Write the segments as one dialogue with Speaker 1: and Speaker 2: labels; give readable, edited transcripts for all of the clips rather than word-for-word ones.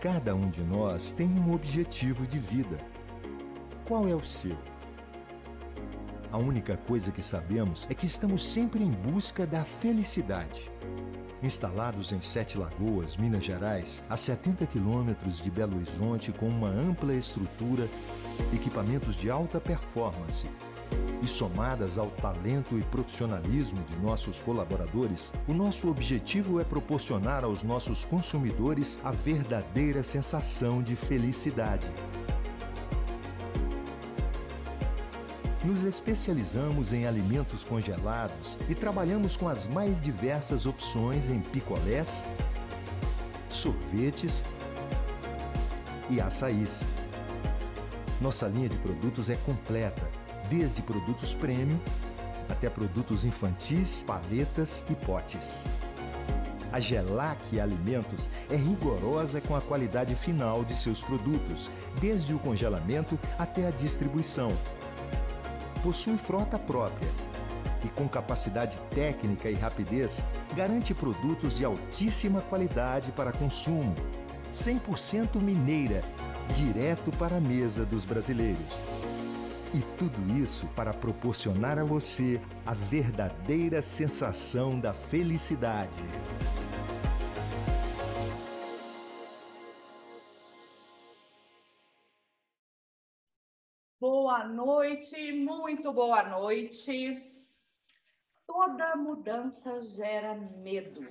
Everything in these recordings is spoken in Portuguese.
Speaker 1: Cada um de nós tem um objetivo de vida. Qual é o seu? A única coisa que sabemos é que estamos sempre em busca da felicidade. Instalados em Sete Lagoas, Minas Gerais, a 70 quilômetros de Belo Horizonte, com uma ampla estrutura, equipamentos de alta performance e somadas ao talento e profissionalismo de nossos colaboradores, o nosso objetivo é proporcionar aos nossos consumidores a verdadeira sensação de felicidade. Nos especializamos em alimentos congelados e trabalhamos com as mais diversas opções em picolés, sorvetes e açaís. Nossa linha de produtos é completa, desde produtos premium até produtos infantis, paletas e potes. A Gelac Alimentos é rigorosa com a qualidade final de seus produtos, desde o congelamento até a distribuição. Possui frota própria e, com capacidade técnica e rapidez, garante produtos de altíssima qualidade para consumo, 100% mineira, direto para a mesa dos brasileiros. E tudo isso para proporcionar a você a verdadeira sensação da felicidade.
Speaker 2: Boa noite, muito boa noite. Toda mudança gera medo.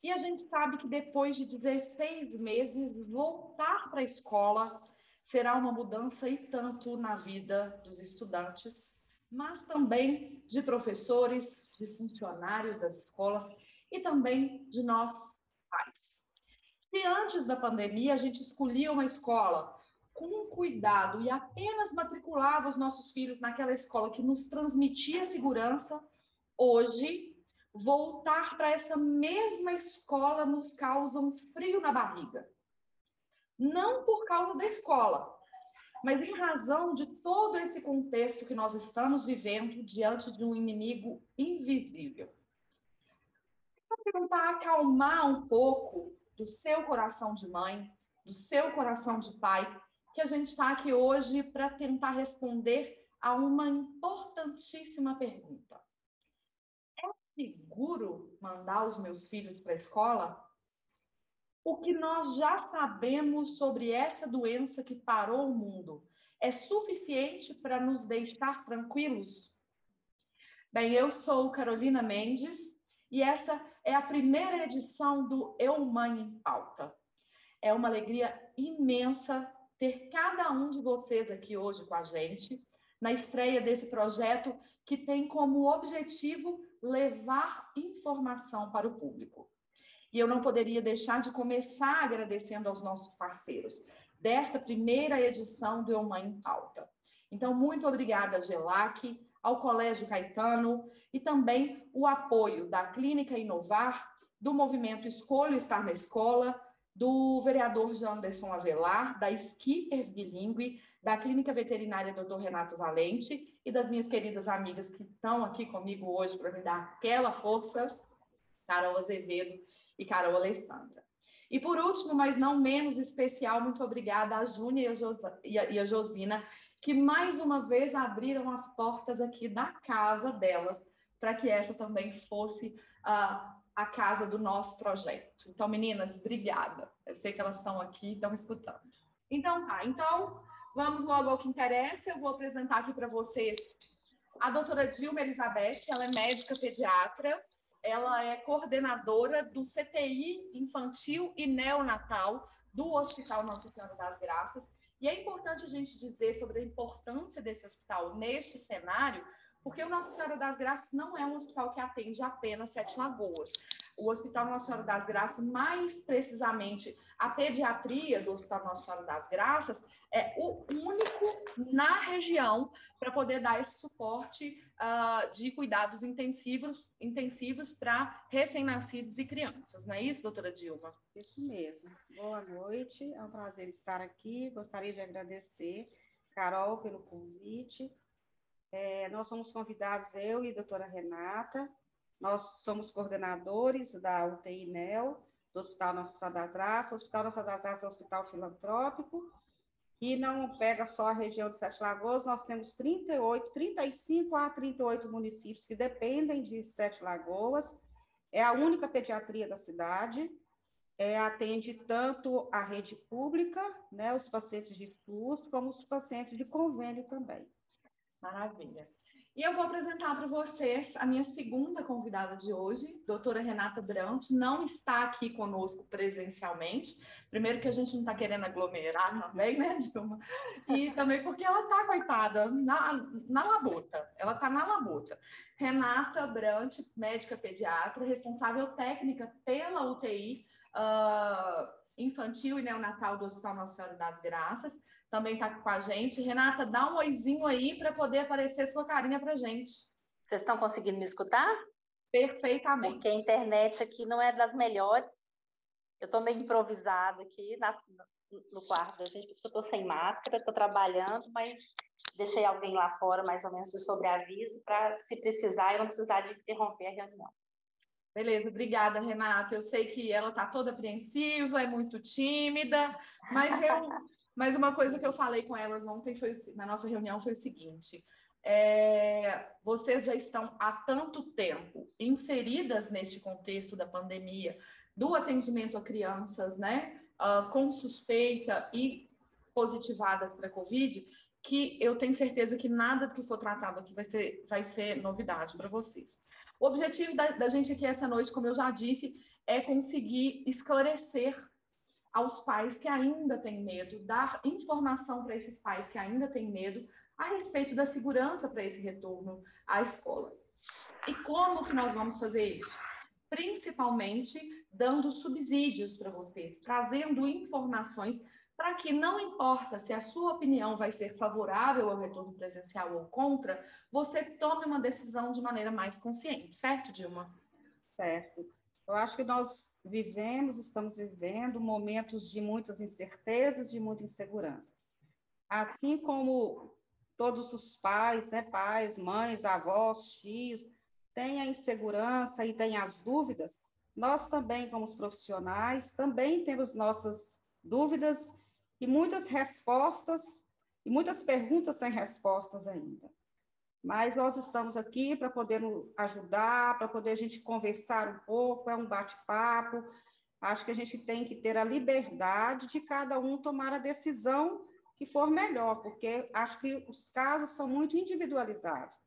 Speaker 2: E a gente sabe que depois de 16 meses, voltar para a escola será uma mudança e tanto na vida dos estudantes, mas também de professores, de funcionários da escola e também de nós, pais. Se antes da pandemia a gente escolhia uma escola com cuidado e apenas matriculava os nossos filhos naquela escola que nos transmitia segurança, hoje, voltar para essa mesma escola nos causa um frio na barriga. Não por causa da escola, mas em razão de todo esse contexto que nós estamos vivendo diante de um inimigo invisível. Vou tentar acalmar um pouco do seu coração de mãe, do seu coração de pai, que a gente está aqui hoje para tentar responder a uma importantíssima pergunta. É seguro mandar os meus filhos para a escola? O que nós já sabemos sobre essa doença que parou o mundo é suficiente para nos deixar tranquilos? Bem, eu sou Carolina Mendes e essa é a primeira edição do Eu Mãe em Pauta. É uma alegria imensa ter cada um de vocês aqui hoje com a gente, na estreia desse projeto que tem como objetivo levar informação para o público. E eu não poderia deixar de começar agradecendo aos nossos parceiros desta primeira edição do Eu Mãe em Pauta. Então, muito obrigada, Gelac, ao Colégio Caetano e também o apoio da Clínica Inovar, do Movimento Escolho Estar na Escola, do vereador Janderson Avelar, da Skippers Bilingue, da Clínica Veterinária Dr. Renato Valente e das minhas queridas amigas que estão aqui comigo hoje para me dar aquela força, Carol Azevedo e Carol Alessandra. E por último, mas não menos especial, muito obrigada a Júnia e a Josina, que mais uma vez abriram as portas aqui da casa delas, para que essa também fosse a casa do nosso projeto. Então, meninas, obrigada. Eu sei que elas estão aqui, estão escutando. Então, tá. Então, vamos logo ao que interessa. Eu vou apresentar aqui para vocês a doutora Dilma Elizabeth. Ela é médica pediatra, ela é coordenadora do CTI Infantil e Neonatal do Hospital Nossa Senhora das Graças. E é importante a gente dizer sobre a importância desse hospital neste cenário, porque o Nossa Senhora das Graças não é um hospital que atende apenas Sete Lagoas. O Hospital Nossa Senhora das Graças, mais precisamente a pediatria do Hospital Nossa Senhora das Graças, é o único na região para poder dar esse suporte de cuidados intensivos para recém-nascidos e crianças. Não é isso, doutora Dilma?
Speaker 3: Isso mesmo. Boa noite, é um prazer estar aqui. Gostaria de agradecer, Carol, pelo convite. Nós somos convidados, eu e a doutora Renata, nós somos coordenadores da UTI NEL, do Hospital Nossa Senhora das Graças. O Hospital Nossa Senhora das Graças é um hospital filantrópico, que não pega só a região de Sete Lagoas, nós temos 35 a 38 municípios que dependem de Sete Lagoas, é a única pediatria da cidade, atende tanto a rede pública, né, os pacientes de SUS, como os pacientes de convênio também.
Speaker 2: Maravilha. E eu vou apresentar para vocês a minha segunda convidada de hoje, doutora Renata Brant, não está aqui conosco presencialmente, primeiro que a gente não está querendo aglomerar também, né, Dilma? E também porque ela está, coitada, na labuta, ela está na labuta. Renata Brant, médica pediatra, responsável técnica pela UTI infantil e neonatal do Hospital Nossa Senhora das Graças, também está com a gente. Renata, dá um oizinho aí para poder aparecer sua carinha para gente.
Speaker 4: Vocês estão conseguindo me escutar?
Speaker 2: Perfeitamente.
Speaker 4: Porque a internet aqui não é das melhores. Eu estou meio improvisada aqui no quarto da gente, por isso que eu estou sem máscara, estou trabalhando, mas deixei alguém lá fora, mais ou menos, de sobreaviso, para, se precisar, eu não precisar de interromper a reunião.
Speaker 2: Beleza, obrigada, Renata. Eu sei que ela está toda apreensiva, é muito tímida, mas uma coisa que eu falei com elas ontem na nossa reunião foi o seguinte: vocês já estão há tanto tempo inseridas neste contexto da pandemia, do atendimento a crianças, né, com suspeita e positivadas para a Covid, que eu tenho certeza que nada do que for tratado aqui vai ser novidade para vocês. O objetivo da gente aqui essa noite, como eu já disse, é conseguir esclarecer aos pais que ainda têm medo, dar informação para esses pais que ainda têm medo a respeito da segurança para esse retorno à escola. E como que nós vamos fazer isso? Principalmente dando subsídios para você, trazendo informações para que não importa se a sua opinião vai ser favorável ao retorno presencial ou contra, você tome uma decisão de maneira mais consciente, certo, Dilma?
Speaker 3: Certo. Eu acho que nós estamos vivendo momentos de muitas incertezas, de muita insegurança. Assim como todos os pais, né, pais, mães, avós, tios, têm a insegurança e têm as dúvidas, nós também, como profissionais, também temos nossas dúvidas e muitas respostas, e muitas perguntas sem respostas ainda. Mas nós estamos aqui para poder ajudar, para poder a gente conversar um pouco, é um bate-papo. Acho que a gente tem que ter a liberdade de cada um tomar a decisão que for melhor, porque acho que os casos são muito individualizados.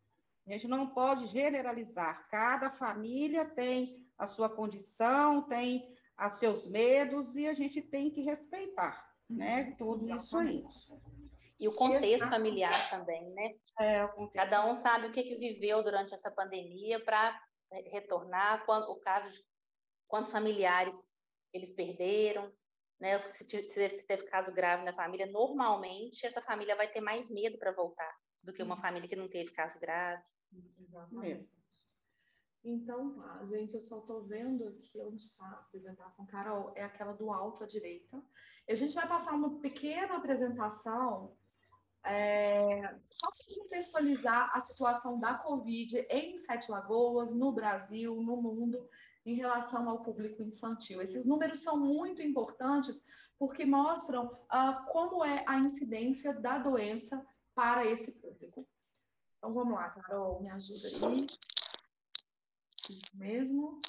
Speaker 3: A gente não pode generalizar. Cada família tem a sua condição, tem os seus medos, e a gente tem que respeitar, né? Tudo isso aí.
Speaker 4: E o contexto familiar também, né?
Speaker 3: O contexto.
Speaker 4: Cada um sabe o que viveu durante essa pandemia para retornar, o caso de quantos familiares eles perderam, né? Se teve caso grave na família, normalmente essa família vai ter mais medo para voltar do que uma família que não teve caso grave.
Speaker 2: Exatamente. Então, tá, gente, eu só estou vendo aqui onde está a apresentação, Carol, é aquela do alto à direita. A gente vai passar uma pequena apresentação só para contextualizar a situação da Covid em Sete Lagoas, no Brasil, no mundo, em relação ao público infantil. Esses números são muito importantes porque mostram como é a incidência da doença para esse público. Então, vamos lá, Carol, me ajuda aí. Isso mesmo.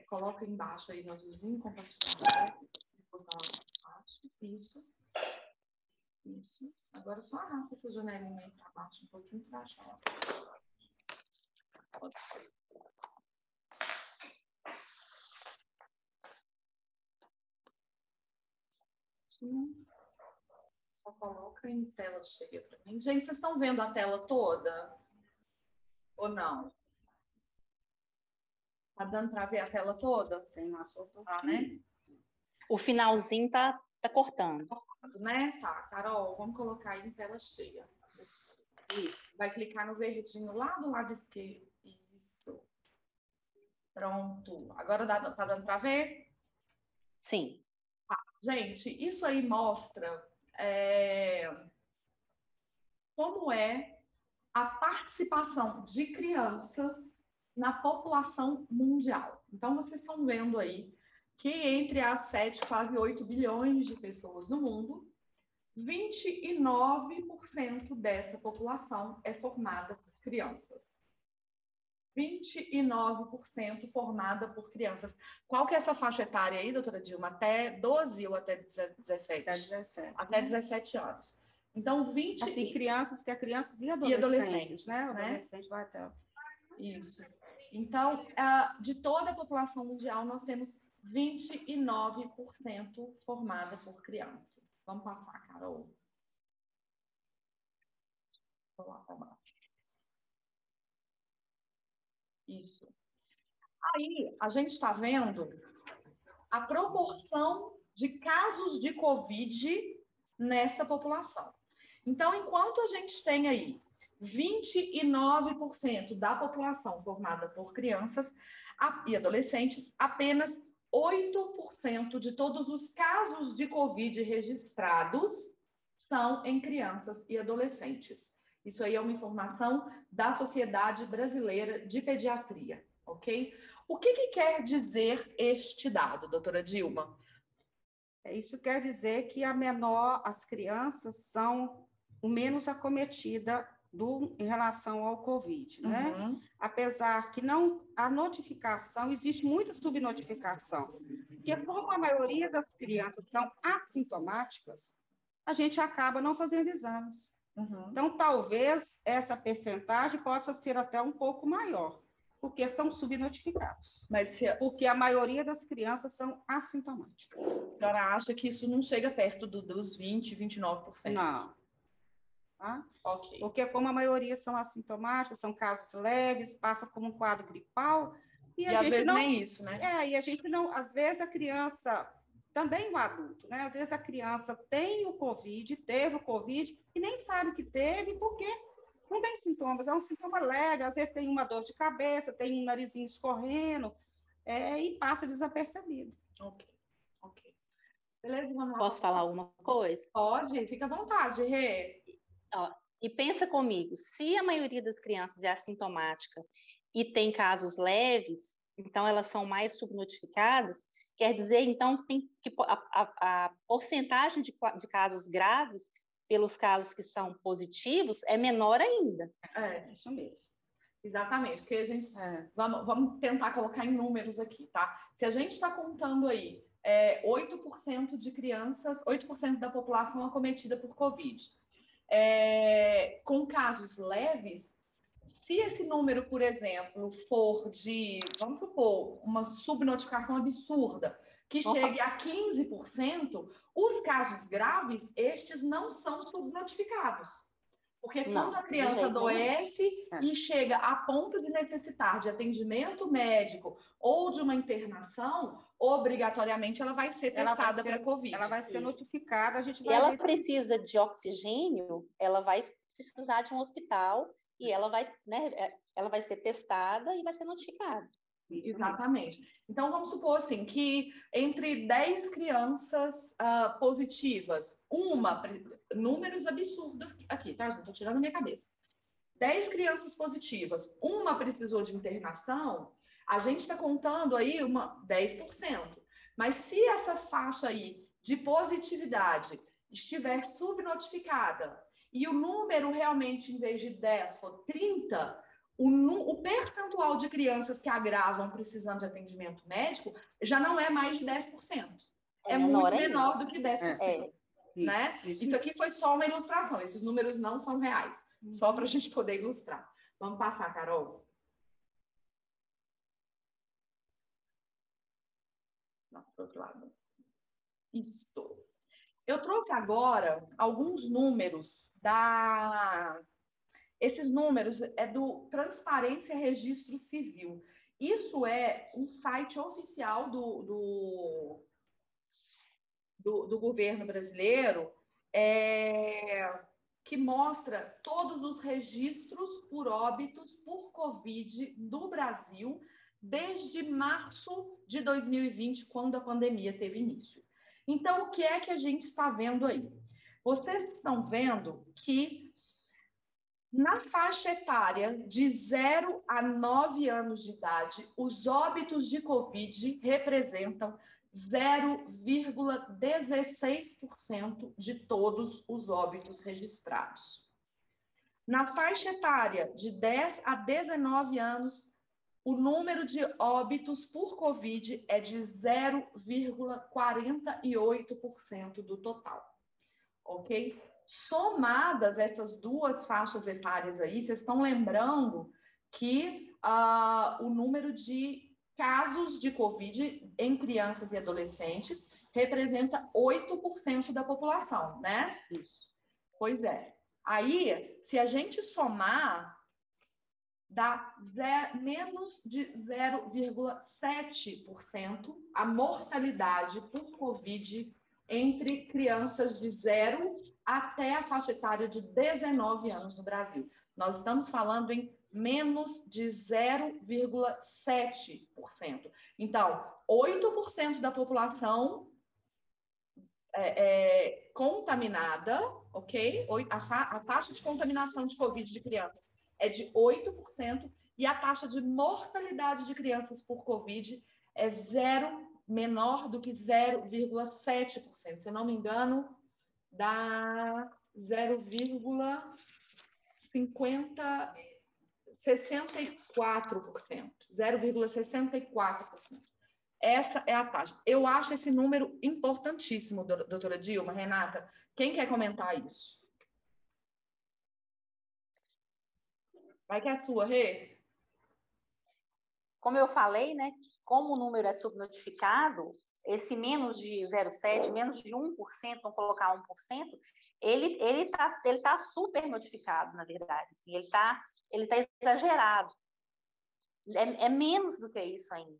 Speaker 2: Coloca embaixo aí no azulzinho, compartilhar. Isso. Isso. Agora só arrasta essa janelinha aí para baixo um pouquinho, você vai achar. Só coloca em tela cheia para mim. Gente, vocês estão vendo a tela toda? Ou não? Tá dando para ver a tela toda?
Speaker 3: Tem uma solta.
Speaker 2: Tá, né?
Speaker 4: O finalzinho tá cortando.
Speaker 2: Né? Tá, Carol, vamos colocar aí em tela cheia. Isso. Vai clicar no verdinho lá do lado esquerdo. Isso. Pronto. Agora tá dando para ver?
Speaker 4: Sim.
Speaker 2: Gente, isso aí mostra como é a participação de crianças na população mundial. Então, vocês estão vendo aí que entre as 7, quase 8 bilhões de pessoas no mundo, 29% dessa população é formada por crianças. 29% formada por crianças. Qual que é essa faixa etária aí, doutora Dilma? Até 12 ou até 17?
Speaker 3: Até 17.
Speaker 2: Até 17 anos. Então, 20...
Speaker 3: Assim, crianças, que é crianças e adolescentes, né? O adolescente vai até...
Speaker 2: Isso. Então, de toda a população mundial, nós temos 29% formada por crianças. Vamos passar, Carol. Vamos lá, vamos lá. Isso. Aí, a gente está vendo a proporção de casos de Covid nessa população. Então, enquanto a gente tem aí 29% da população formada por crianças e adolescentes, apenas 8% de todos os casos de Covid registrados são em crianças e adolescentes. Isso aí é uma informação da Sociedade Brasileira de Pediatria, ok? O que quer dizer este dado, doutora Dilma?
Speaker 3: Isso quer dizer que as crianças são o menos acometida em relação ao Covid, né?
Speaker 2: Uhum.
Speaker 3: Apesar que a notificação, existe muita subnotificação, porque como a maioria das crianças são assintomáticas, a gente acaba não fazendo exames.
Speaker 2: Uhum.
Speaker 3: Então, talvez essa percentagem possa ser até um pouco maior, porque são subnotificados. Porque a maioria das crianças são assintomáticas.
Speaker 2: A senhora acha que isso não chega perto dos 20%, 29%?
Speaker 3: Não. Tá?
Speaker 2: Ok.
Speaker 3: Porque como a maioria são assintomáticos, são casos leves, passa como um quadro gripal.
Speaker 2: E às vezes nem isso, né?
Speaker 3: E a gente não... Às vezes a criança... Também o adulto, né? Às vezes a criança tem o Covid, teve o Covid, e nem sabe que teve, porque não tem sintomas, é um sintoma leve, às vezes tem uma dor de cabeça, tem um narizinho escorrendo, e passa desapercebido.
Speaker 2: Ok. Beleza, vamos lá.
Speaker 4: Posso falar uma coisa?
Speaker 2: Pode, fica à vontade, Rê.
Speaker 4: E pensa comigo, se a maioria das crianças é assintomática e tem casos leves, então elas são mais subnotificadas, quer dizer, então, que a porcentagem de casos graves pelos casos que são positivos é menor ainda.
Speaker 3: É, isso mesmo.
Speaker 2: Exatamente, porque a gente... Vamos tentar colocar em números aqui, tá? Se a gente está contando aí 8% de crianças, 8% da população acometida por Covid, com casos leves, se esse número, por exemplo, for de, vamos supor, uma subnotificação absurda, que chegue a 15%, os casos graves, estes não são subnotificados. Porque quando a criança adoece e chega a ponto de necessitar de atendimento médico ou de uma internação, obrigatoriamente ela vai ser testada para Covid.
Speaker 3: Ela vai ser notificada, a gente vai...
Speaker 4: E ela precisa de oxigênio, ela vai precisar de um hospital e ela vai ser testada e vai ser notificada.
Speaker 2: Exatamente. Então, vamos supor assim, que entre 10 crianças positivas, números absurdos aqui, tá? Estou tirando a minha cabeça. 10 crianças positivas, uma precisou de internação, a gente está contando aí 10%. Mas se essa faixa aí de positividade estiver subnotificada e o número realmente, em vez de 10, for 30, o percentual de crianças que agravam precisando de atendimento médico já não é mais de 10%. É muito menor do que 10%. Né? Isso aqui foi só uma ilustração, esses números não são reais. Só para a gente poder ilustrar. Vamos passar, Carol. Não, para o outro lado. Isso. Eu trouxe agora alguns números Esses números é do Transparência Registro Civil. Isso é um site oficial do governo brasileiro que mostra todos os registros por óbitos por Covid no Brasil desde março de 2020, quando a pandemia teve início. Então, o que é que a gente está vendo aí? Vocês estão vendo que Na faixa etária de 0 a 9 anos de idade, os óbitos de Covid representam 0,16% de todos os óbitos registrados. Na faixa etária de 10 a 19 anos, o número de óbitos por Covid é de 0,48% do total, ok? Somadas essas duas faixas etárias aí, vocês estão lembrando que o número de casos de Covid em crianças e adolescentes representa 8% da população, né?
Speaker 3: Isso.
Speaker 2: Pois é. Aí, se a gente somar, dá menos de 0,7% a mortalidade por Covid entre crianças de 0 até a faixa etária de 19 anos no Brasil. Nós estamos falando em menos de 0,7%. Então, 8% da população contaminada, ok? A taxa de contaminação de Covid de crianças é de 8%, e a taxa de mortalidade de crianças por Covid é menor do que 0,7%. Se eu não me engano, dá 0,64%. 0,64%. Essa é a taxa. Eu acho esse número importantíssimo, doutora Dilma, Renata. Quem quer comentar isso? Vai que é a sua, Rê.
Speaker 4: Como eu falei, né, como o número é subnotificado, esse menos de 0,7%, menos de 1%, vamos colocar 1%, ele tá super notificado, na verdade. Assim, ele tá exagerado. É menos do que isso ainda.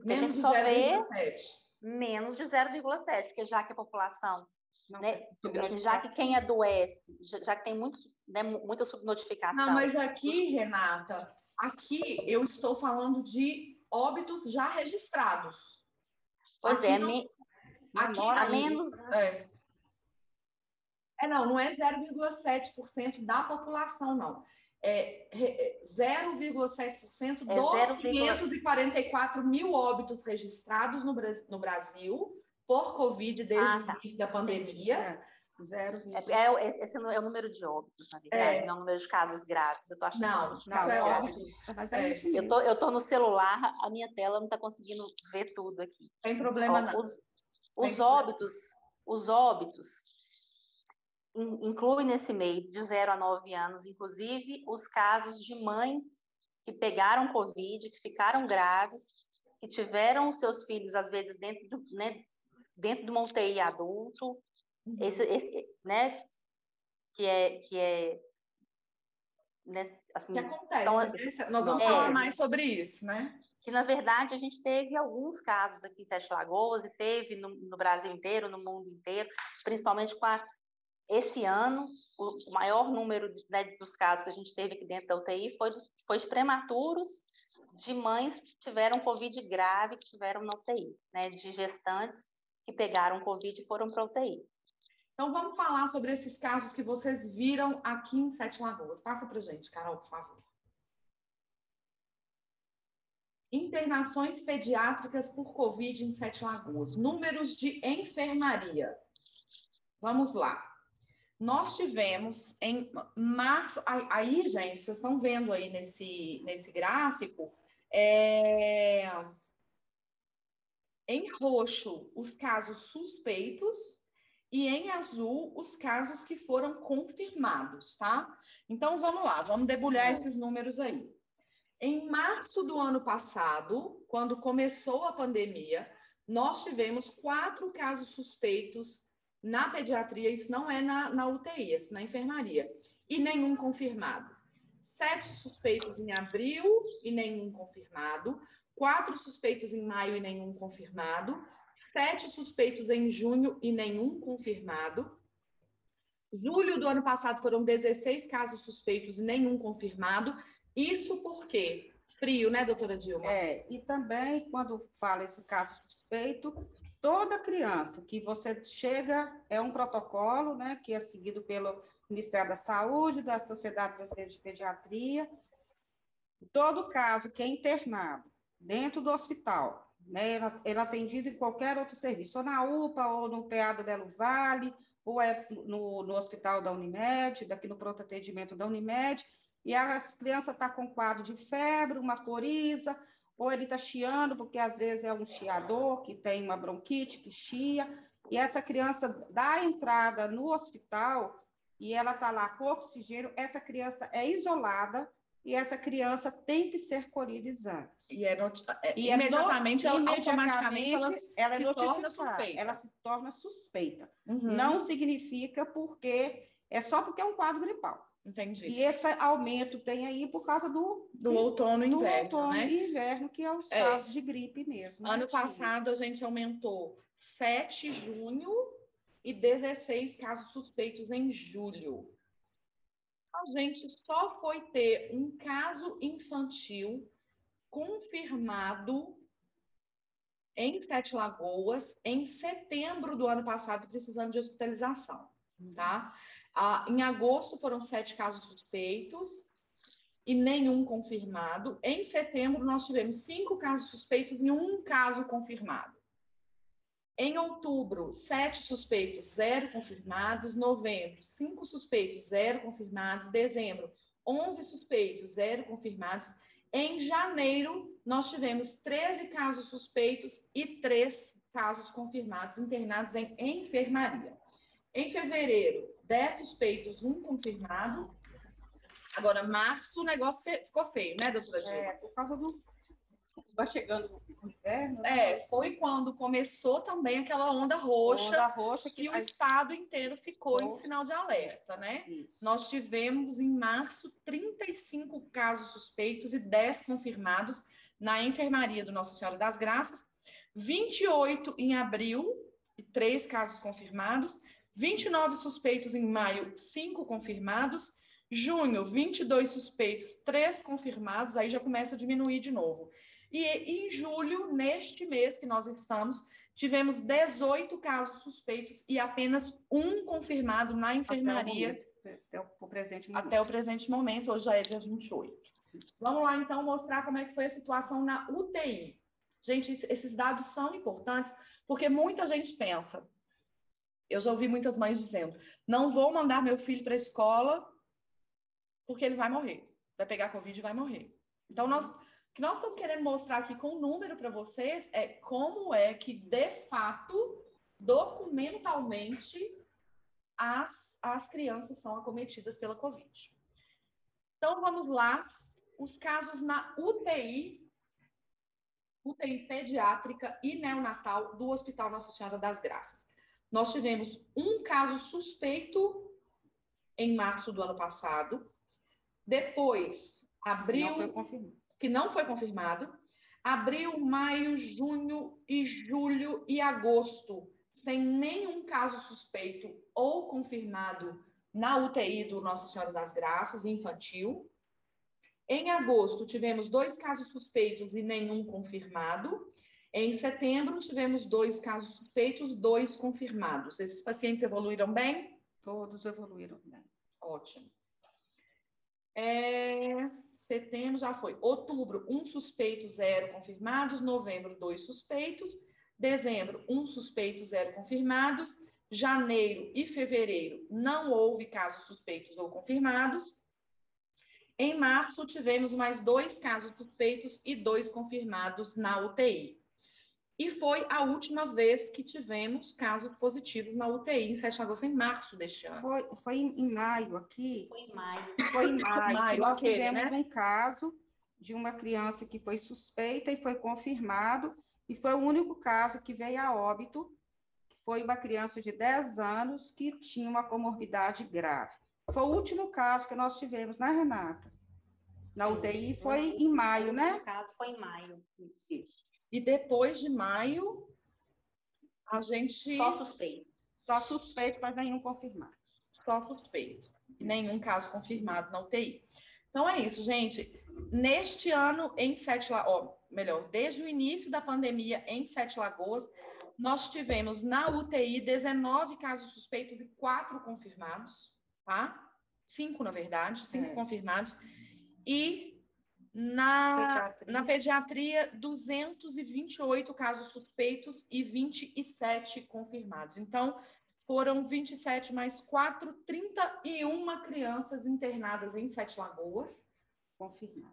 Speaker 4: A gente só vê menos de 0,7%, porque já que a população, né, assim, já que quem adoece, já que tem muita subnotificação.
Speaker 2: Não, mas aqui, Renata, aqui eu estou falando de óbitos já registrados.
Speaker 4: Pois
Speaker 2: aqui
Speaker 4: é,
Speaker 2: aqui
Speaker 4: a menos...
Speaker 2: não é 0,7% da população, não. É 0,7% dos 544 mil óbitos registrados no Brasil por Covid desde o início da pandemia.
Speaker 4: Esse é o número de óbitos, na verdade, não é o número de casos graves. Eu tô achando
Speaker 2: não é óbitos.
Speaker 4: Eu tô no celular, a minha tela não está conseguindo ver tudo aqui.
Speaker 2: Tem problema não.
Speaker 4: Os óbitos incluem nesse meio de 0 a 9 anos, inclusive os casos de mães que pegaram Covid, que ficaram graves, que tiveram os seus filhos, às vezes, dentro de uma UTI adulto, né, que é né, assim,
Speaker 2: que acontece, nós vamos falar mais sobre isso, né?
Speaker 4: Que, na verdade, a gente teve alguns casos aqui em Sete Lagoas, e teve no Brasil inteiro, no mundo inteiro, principalmente esse ano, o maior número dos casos que a gente teve aqui dentro da UTI foi de prematuros, de mães que tiveram Covid grave, que tiveram na UTI, né, de gestantes que pegaram Covid e foram para a UTI.
Speaker 2: Então, vamos falar sobre esses casos que vocês viram aqui em Sete Lagoas. Passa para a gente, Carol, por favor. Internações pediátricas por Covid em Sete Lagoas. Números de enfermaria. Vamos lá. Nós tivemos em março... Aí, gente, vocês estão vendo aí nesse gráfico, em roxo, os casos suspeitos, e em azul, os casos que foram confirmados, tá? Então, vamos lá, vamos debulhar esses números aí. Em março do ano passado, quando começou a pandemia, nós tivemos 4 casos suspeitos na pediatria, isso não é na UTI, isso na enfermaria, e nenhum confirmado. 7 suspeitos em abril e nenhum confirmado, 4 suspeitos em maio e nenhum confirmado, 7 suspeitos em junho e nenhum confirmado. Julho do ano passado foram 16 casos suspeitos e nenhum confirmado. Isso por quê? Frio, né, doutora Dilma?
Speaker 3: E também, quando fala esse caso suspeito, toda criança que você chega, é um protocolo, né, que é seguido pelo Ministério da Saúde, da Sociedade Brasileira de Pediatria. Todo caso que é internado dentro do hospital, né, ele é atendido em qualquer outro serviço, ou na UPA, ou no PA do Belo Vale, ou é no hospital da Unimed, daqui no pronto atendimento da Unimed, e a criança está com quadro de febre, uma coriza, ou ele está chiando, porque às vezes é um chiador que tem uma bronquite, que chia, e essa criança dá entrada no hospital, e ela está lá com oxigênio, essa criança é isolada, e essa criança tem que ser colhida exames.
Speaker 2: Imediatamente, automaticamente, ela se torna suspeita.
Speaker 3: Ela se torna suspeita. Não significa porque... É só porque é um quadro gripal.
Speaker 2: Entendi.
Speaker 3: E esse aumento tem aí por causa do
Speaker 2: outono e inverno, né?
Speaker 3: Do outono e inverno, que é os casos de gripe mesmo.
Speaker 2: Ano passado, a gente aumentou 7 em junho e 16 casos suspeitos em julho. A gente só foi ter um caso infantil confirmado em Sete Lagoas em setembro do ano passado, precisando de hospitalização, tá? Em agosto foram 7 casos suspeitos e nenhum confirmado. Em setembro nós tivemos 5 casos suspeitos e 1 caso confirmado. Em outubro, 7 suspeitos, 0 confirmados. Novembro, 5 suspeitos, 0 confirmados. Dezembro, 11 suspeitos, 0 confirmados. Em janeiro, nós tivemos 13 casos suspeitos e 3 casos confirmados, internados em enfermaria. Em fevereiro, 10 suspeitos, 1 confirmado. Agora, março, o negócio ficou feio, né, doutora Dilma?
Speaker 3: Por causa do... Vai chegando o inverno.
Speaker 2: Foi quando começou também aquela onda roxa que o estado inteiro ficou em sinal de alerta, né? Isso. Nós tivemos, em março, 35 casos suspeitos e 10 confirmados na enfermaria do Nossa Senhora das Graças, 28 em abril e 3 casos confirmados, 29 suspeitos em maio, 5 confirmados, junho, 22 suspeitos, 3 confirmados, aí já começa a diminuir de novo. E em julho, neste mês que nós estamos, tivemos 18 casos suspeitos e apenas 1 confirmado na enfermaria. Até o presente momento, hoje já é dia 28. Vamos lá, então, mostrar como é que foi a situação na UTI. Gente, esses dados são importantes, porque muita gente pensa, eu já ouvi muitas mães dizendo, não vou mandar meu filho para a escola porque ele vai morrer, vai pegar Covid e vai morrer. Então, o que nós estamos querendo mostrar aqui com o número para vocês é como é que, de fato, documentalmente, as crianças são acometidas pela Covid. Então, vamos lá. Os casos na UTI pediátrica e neonatal do Hospital Nossa Senhora das Graças. Nós tivemos 1 caso suspeito em março do ano passado. Depois, abril... que não foi confirmado. Abril, maio, junho e julho e agosto, sem nenhum caso suspeito ou confirmado na UTI do Nossa Senhora das Graças, infantil. Em agosto, tivemos 2 casos suspeitos e nenhum confirmado. Em setembro, tivemos 2 casos suspeitos, 2 confirmados. Esses pacientes evoluíram bem?
Speaker 3: Todos evoluíram bem.
Speaker 2: Ótimo. Setembro já foi. Outubro, 1 suspeito, 0 confirmados. Novembro, 2 suspeitos. Dezembro, 1 suspeito, 0 confirmados. Janeiro e fevereiro não houve casos suspeitos ou confirmados. Em março, tivemos mais 2 casos suspeitos e 2 confirmados na UTI. E foi a última vez que tivemos casos positivos na UTI, em Sete Lagoas, em março deste ano.
Speaker 3: Foi em maio aqui.
Speaker 4: Foi em maio.
Speaker 3: Foi em maio. Nós tivemos,
Speaker 2: né?
Speaker 3: Um caso de uma criança que foi suspeita e foi confirmado, e foi o único caso que veio a óbito, que foi uma criança de 10 anos que tinha uma comorbidade grave. Foi o último caso que nós tivemos, né, Renata? Na UTI foi em maio, né?
Speaker 4: O caso foi em maio.
Speaker 3: Isso.
Speaker 2: E depois de maio, a gente...
Speaker 4: Só suspeitos.
Speaker 3: Só suspeitos, mas nenhum confirmado.
Speaker 2: Só suspeito. E nenhum caso confirmado na UTI. Então é isso, gente. Neste ano, em Sete Lagoas, desde o início da pandemia em Sete Lagoas, nós tivemos na UTI 19 casos suspeitos e 4 confirmados. tá? 5, na verdade, 5 confirmados. E na pediatria, 228 casos suspeitos e 27 confirmados. Então, foram 27 mais 4, 31 crianças internadas em Sete Lagoas.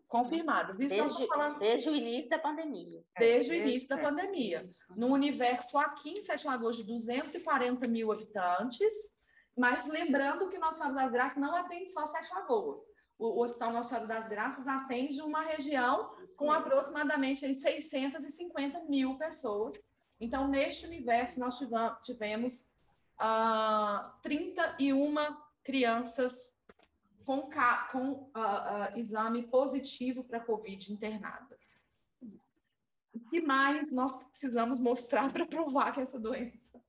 Speaker 2: Confirmadas. Isso
Speaker 4: desde o início da pandemia.
Speaker 2: Desde o início da pandemia. No universo aqui em Sete Lagoas de 240 mil habitantes, mas lembrando que Nossa Senhora das Graças não atende só Sete Lagoas. O Hospital Nossa Senhora das Graças atende uma região com aproximadamente 650 mil pessoas. Então, neste universo, nós tivemos 31 crianças com exame positivo para Covid internadas. O que mais nós precisamos mostrar para provar que essa doença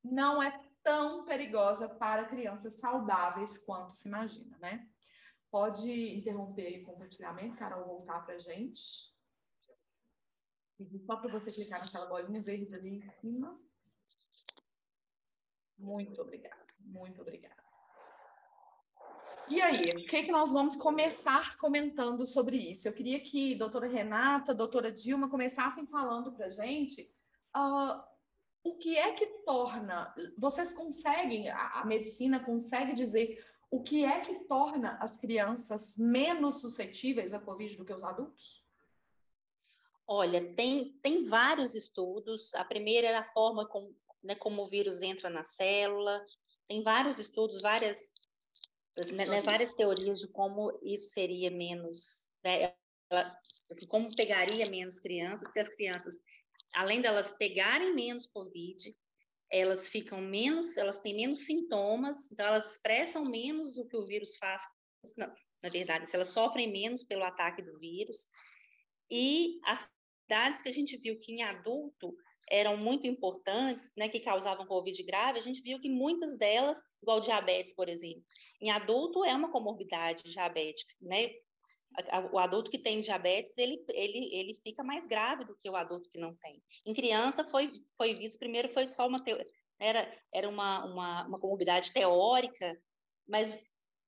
Speaker 2: não é tão perigosa para crianças saudáveis quanto se imagina, né? Pode interromper o compartilhamento, Carol, voltar para a gente. Só para você clicar naquela bolinha verde ali em cima. Muito obrigada, muito obrigada. E aí, o que nós vamos começar comentando sobre isso? Eu queria que a doutora Renata, a doutora Dilma começassem falando para a gente o que é que torna... Vocês conseguem, a medicina consegue dizer o que é que torna as crianças menos suscetíveis à Covid do que os adultos?
Speaker 4: Olha, tem vários estudos. A primeira é a forma como o vírus entra na célula. Tem vários estudos, várias teorias de como isso seria menos, né, assim, como pegaria menos crianças, porque as crianças, além delas pegarem menos Covid, elas têm menos sintomas, então elas expressam menos o que o vírus faz, na verdade, elas sofrem menos pelo ataque do vírus, e as atividades que a gente viu que em adulto eram muito importantes, né, que causavam Covid grave, a gente viu que muitas delas, igual diabetes, por exemplo, em adulto é uma comorbidade diabética, né? O adulto que tem diabetes, ele fica mais grave do que o adulto que não tem. Em criança foi visto, primeiro foi só era uma comorbidade teórica, mas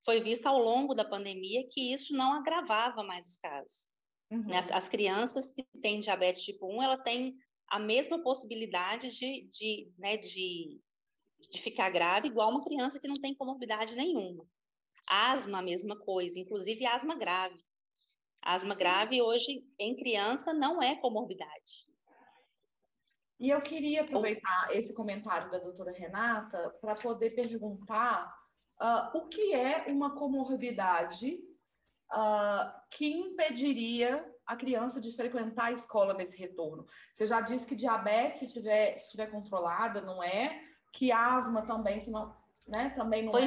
Speaker 4: foi visto ao longo da pandemia que isso não agravava mais os casos. Uhum. As crianças que têm diabetes tipo 1, ela tem a mesma possibilidade de ficar grave, igual uma criança que não tem comorbidade nenhuma. Asma, a mesma coisa, inclusive asma grave. Asma grave hoje, em criança, não é comorbidade.
Speaker 2: E eu queria aproveitar esse comentário da doutora Renata para poder perguntar o que é uma comorbidade que impediria a criança de frequentar a escola nesse retorno. Você já disse que diabetes, se estiver controlada, não é, que asma também, se não, né, também não é.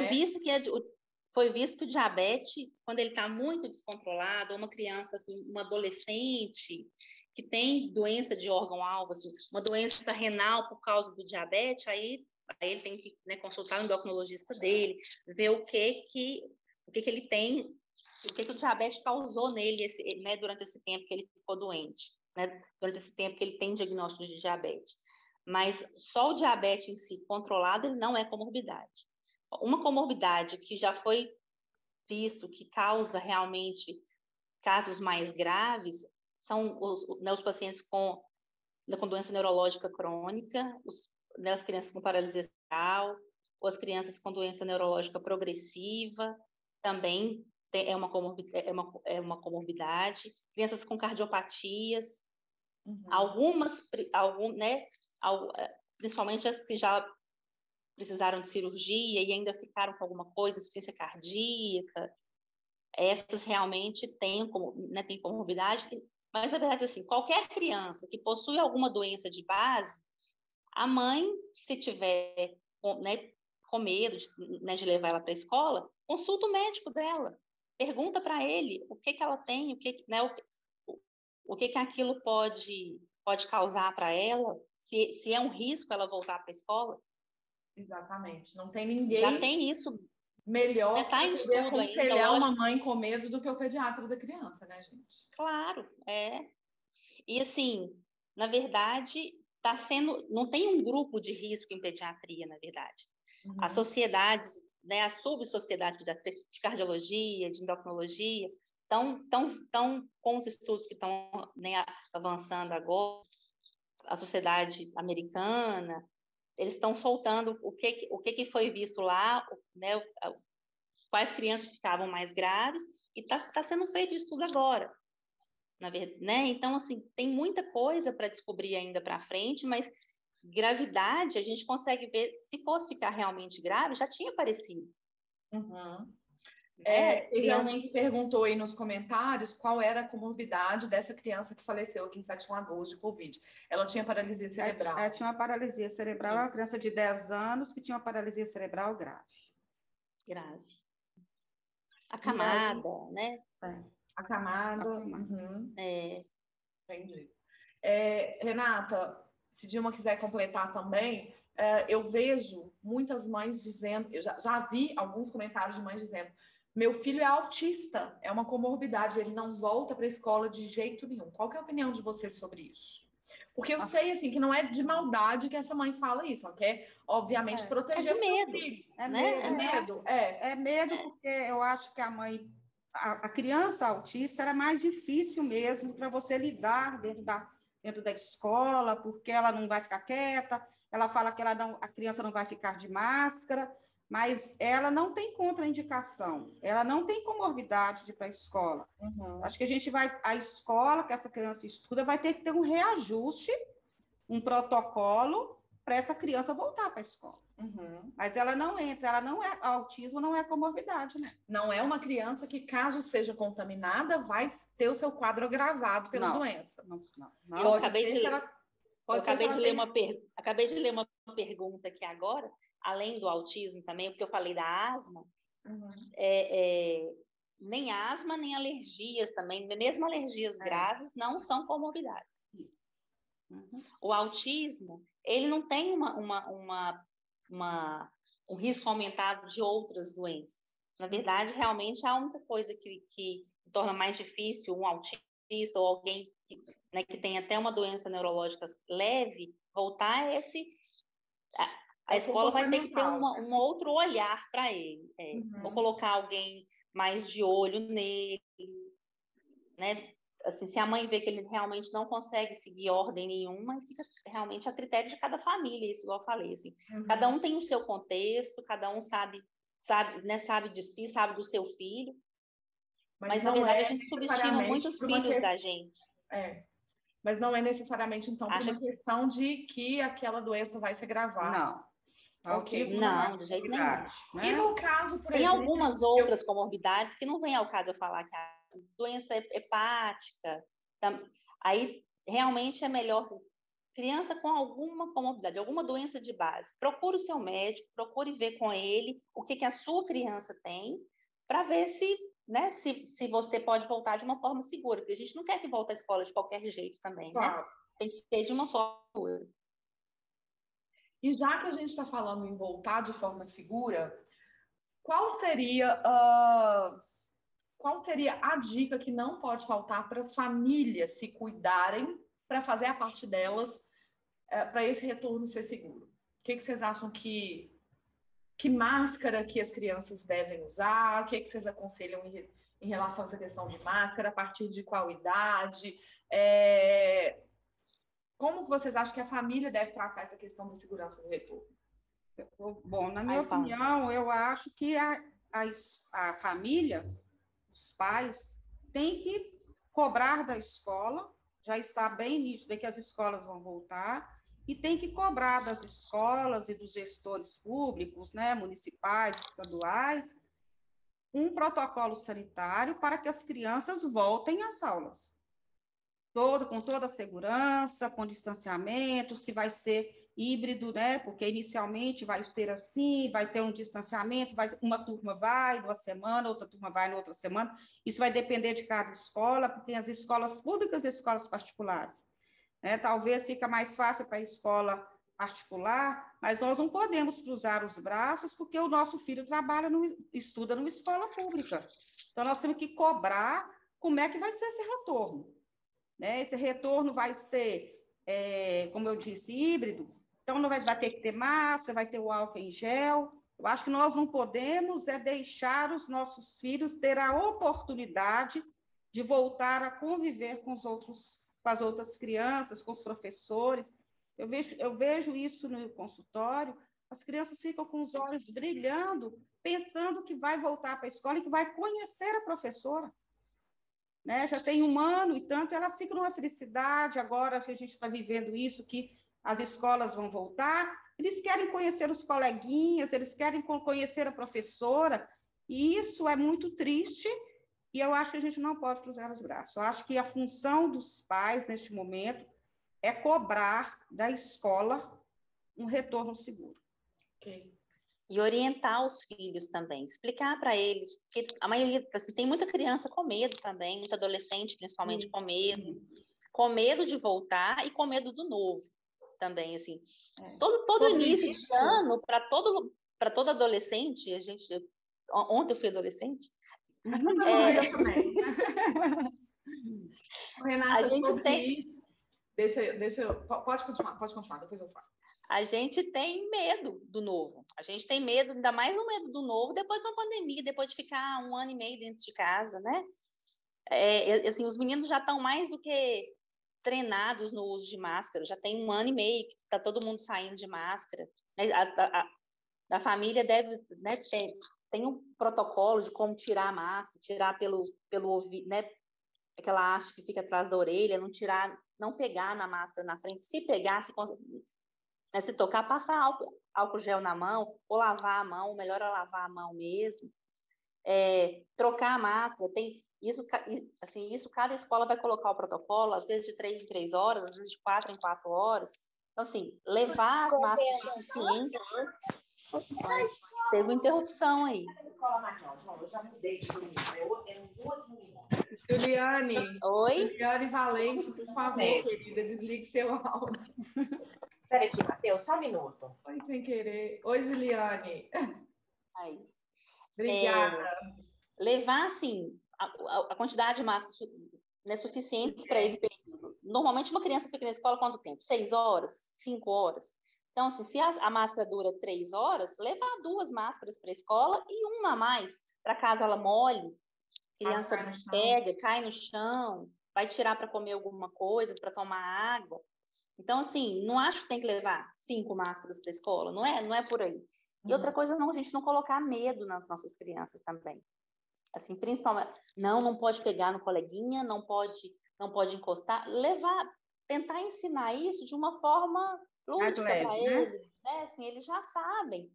Speaker 4: Foi visto que o diabetes, quando ele está muito descontrolado, uma criança, assim, uma adolescente que tem doença de órgão-alvo, assim, uma doença renal por causa do diabetes, aí ele tem que, né, consultar o endocrinologista dele, ver o que ele tem, o que o diabetes causou nele né, durante esse tempo que ele ficou doente, né, durante esse tempo que ele tem diagnóstico de diabetes. Mas só o diabetes em si controlado, ele não é comorbidade. Uma comorbidade que já foi visto que causa realmente casos mais graves são os pacientes com doença neurológica crônica, as crianças com paralisia cerebral, ou as crianças com doença neurológica progressiva, também é uma comorbidade, crianças com cardiopatias, principalmente as que já precisaram de cirurgia e ainda ficaram com alguma coisa, insuficiência cardíaca, essas realmente têm comorbidade, mas na verdade, assim, qualquer criança que possui alguma doença de base, a mãe, se tiver com medo de levar ela para a escola, consulta o médico dela, pergunta para ele o que ela tem, o que aquilo pode causar para ela, se é um risco ela voltar para a escola.
Speaker 2: Exatamente. Não tem ninguém
Speaker 4: já tem isso
Speaker 2: melhor para poder aconselhar
Speaker 4: ainda,
Speaker 2: uma mãe com medo do que o pediatra da criança, né, gente?
Speaker 4: Claro, é. E assim, na verdade, não tem um grupo de risco em pediatria, na verdade. As sociedades né, as subsociedades de cardiologia, de endocrinologia, estão com os estudos que estão, né, avançando agora, a sociedade americana, eles estão soltando o que foi visto lá, né, quais crianças ficavam mais graves, e está sendo feito o estudo agora, na verdade, né? Então, assim, tem muita coisa para descobrir ainda para frente, mas gravidade, a gente consegue ver, se fosse ficar realmente grave, já tinha aparecido.
Speaker 2: Uhum.
Speaker 4: Teve
Speaker 2: alguém que perguntou aí nos comentários qual era a comorbidade dessa criança que faleceu aqui em 7 de Covid. Ela tinha paralisia cerebral.
Speaker 3: Ela tinha uma paralisia cerebral, uma criança de 10 anos que tinha uma paralisia cerebral grave.
Speaker 4: Grave. Acamada, né?
Speaker 2: Acamada.
Speaker 3: Uhum.
Speaker 2: Entendi. Renata, se Dilma quiser completar também, eu vejo muitas mães dizendo, eu já vi alguns comentários de mães dizendo, meu filho é autista, é uma comorbidade, ele não volta para a escola de jeito nenhum. Qual que é a opinião de vocês sobre isso? Porque eu sei, assim, que não é de maldade que essa mãe fala isso, ela quer, obviamente, proteger
Speaker 4: de
Speaker 2: o seu
Speaker 4: medo,
Speaker 2: filho.
Speaker 4: né?
Speaker 2: É medo.
Speaker 3: É medo porque eu acho que a mãe, a criança autista era mais difícil mesmo para você lidar dentro da escola, porque ela não vai ficar quieta, ela fala que a criança não vai ficar de máscara, mas ela não tem contraindicação, ela não tem comorbidade de ir para a escola.
Speaker 2: Uhum.
Speaker 3: Acho que a escola que essa criança estuda vai ter que ter um reajuste, um protocolo para essa criança voltar para a escola.
Speaker 2: Uhum.
Speaker 3: Mas ela não entra, autismo não é comorbidade, né?
Speaker 2: Não é uma criança que, caso seja contaminada, vai ter o seu quadro agravado pela doença.
Speaker 3: Não.
Speaker 4: Eu acabei de ler uma pergunta aqui agora, além do autismo também, porque eu falei da asma, nem asma, nem alergias também, mesmo alergias graves, não são comorbidades.
Speaker 3: Uhum.
Speaker 4: O autismo, ele não tem um risco aumentado de outras doenças. Na verdade, realmente, a única coisa que torna mais difícil um autista ou alguém que tem até uma doença neurológica leve voltar é a escola vai ter que ter um outro olhar para ele, ou colocar alguém mais de olho nele, né? Assim, se a mãe vê que ele realmente não consegue seguir ordem nenhuma, fica realmente a critério de cada família, isso igual eu falei, assim. Cada um tem o seu contexto, cada um sabe de si, sabe do seu filho, mas na verdade a gente subestima muito os filhos da gente.
Speaker 2: Mas não é necessariamente, então, por uma questão de que aquela doença vai se agravar.
Speaker 3: Não.
Speaker 2: Autismo
Speaker 4: não, de jeito nenhum.
Speaker 3: Né?
Speaker 2: E no caso, por
Speaker 4: tem
Speaker 2: exemplo...
Speaker 4: algumas outras comorbidades que não vem ao caso eu falar que a doença hepática, aí realmente é melhor criança com alguma comorbidade, alguma doença de base. Procure o seu médico, procure ver com ele o que a sua criança tem, para ver se você pode voltar de uma forma segura, porque a gente não quer que volte à escola de qualquer jeito também,
Speaker 2: claro,
Speaker 4: né? Tem que ser de uma forma segura.
Speaker 2: E já que a gente está falando em voltar de forma segura, qual seria a dica que não pode faltar para as famílias se cuidarem para fazer a parte delas para esse retorno ser seguro? O que vocês acham que máscara que as crianças devem usar? O que vocês aconselham em relação a essa questão de máscara? A partir de qual idade? Como que vocês acham que a família deve tratar essa questão da segurança do retorno?
Speaker 3: Bom, na minha opinião, eu acho que a família, os pais, têm que cobrar da escola, já está bem nítido que as escolas vão voltar, e tem que cobrar das escolas e dos gestores públicos, né, municipais, estaduais, um protocolo sanitário para que as crianças voltem às aulas. Com toda a segurança, com distanciamento, se vai ser híbrido, né? Porque inicialmente vai ser assim, vai ter um distanciamento, uma turma vai numa semana, outra turma vai na outra semana. Isso vai depender de cada escola, porque tem as escolas públicas e as escolas particulares. Né? Talvez fica mais fácil para a escola particular, mas nós não podemos cruzar os braços porque o nosso filho estuda numa escola pública. Então, nós temos que cobrar como é que vai ser esse retorno. Né? Esse retorno vai ser, como eu disse, híbrido, então não vai ter que ter máscara, vai ter o álcool em gel, Eu acho que nós não podemos deixar os nossos filhos ter a oportunidade de voltar a conviver com as outras crianças, com os professores. Eu vejo isso no consultório, as crianças ficam com os olhos brilhando, pensando que vai voltar para a escola e que vai conhecer a professora. Né? Já tem 1 ano e tanto, elas ficam numa felicidade, agora que a gente está vivendo isso, que as escolas vão voltar, eles querem conhecer os coleguinhas, eles querem conhecer a professora, e isso é muito triste, e eu acho que a gente não pode cruzar os braços. Eu acho que a função dos pais, neste momento, é cobrar da escola um retorno seguro.
Speaker 2: Ok.
Speaker 4: E orientar os filhos também, explicar para eles, que a maioria, assim, tem muita criança com medo também, muito adolescente, principalmente, com medo de voltar e com medo do novo também, assim. Todo início de ano, para todo adolescente, ontem eu fui adolescente.
Speaker 2: Eu também. Renata,
Speaker 4: a gente tem...
Speaker 2: isso, pode continuar, depois eu falo.
Speaker 4: A gente tem medo do novo. A gente tem medo, ainda mais um medo do novo, depois de uma pandemia, depois de ficar 1 ano e meio dentro de casa, né? Assim, os meninos já estão mais do que treinados no uso de máscara. Já tem 1 ano e meio que está todo mundo saindo de máscara. Né? A família deve, né, tem um protocolo de como tirar a máscara, tirar pelo ouvido, né? Aquela haste que fica atrás da orelha, não pegar na máscara na frente. Se pegar, se tocar, passar álcool gel na mão, ou lavar a mão, melhor é lavar a mão mesmo. Trocar a máscara, isso cada escola vai colocar o protocolo, às vezes de 3 em 3 horas, às vezes de 4 em 4 horas. Então, assim, levar as máscaras suficientes. Teve uma interrupção aí.
Speaker 5: Eu já mudei de domingo, eram 2 meninas.
Speaker 2: Juliane.
Speaker 4: Oi?
Speaker 2: Juliane Valente, por favor, querida, desligue seu áudio.
Speaker 5: Espera aqui, Matheus, só 1 minuto.
Speaker 2: Foi sem querer. Oi, Juliane.
Speaker 4: Aí.
Speaker 2: Obrigada.
Speaker 4: Levar, assim, a quantidade de massa, né, suficiente para esse período. Normalmente, uma criança fica na escola quanto tempo? 6 horas? 5 horas? Então, assim, se a máscara dura 3 horas, levar 2 máscaras para a escola e 1 a mais, para caso ela molhe, a criança pega, cai no chão, vai tirar para comer alguma coisa, para tomar água. Então, assim, não acho que tem que levar 5 máscaras para a escola, não é por aí. E outra coisa, a gente não colocar medo nas nossas crianças também. Assim, principalmente, não pode pegar no coleguinha, não pode encostar, tentar ensinar isso de uma forma lúdica para eles, né? Assim, eles já sabem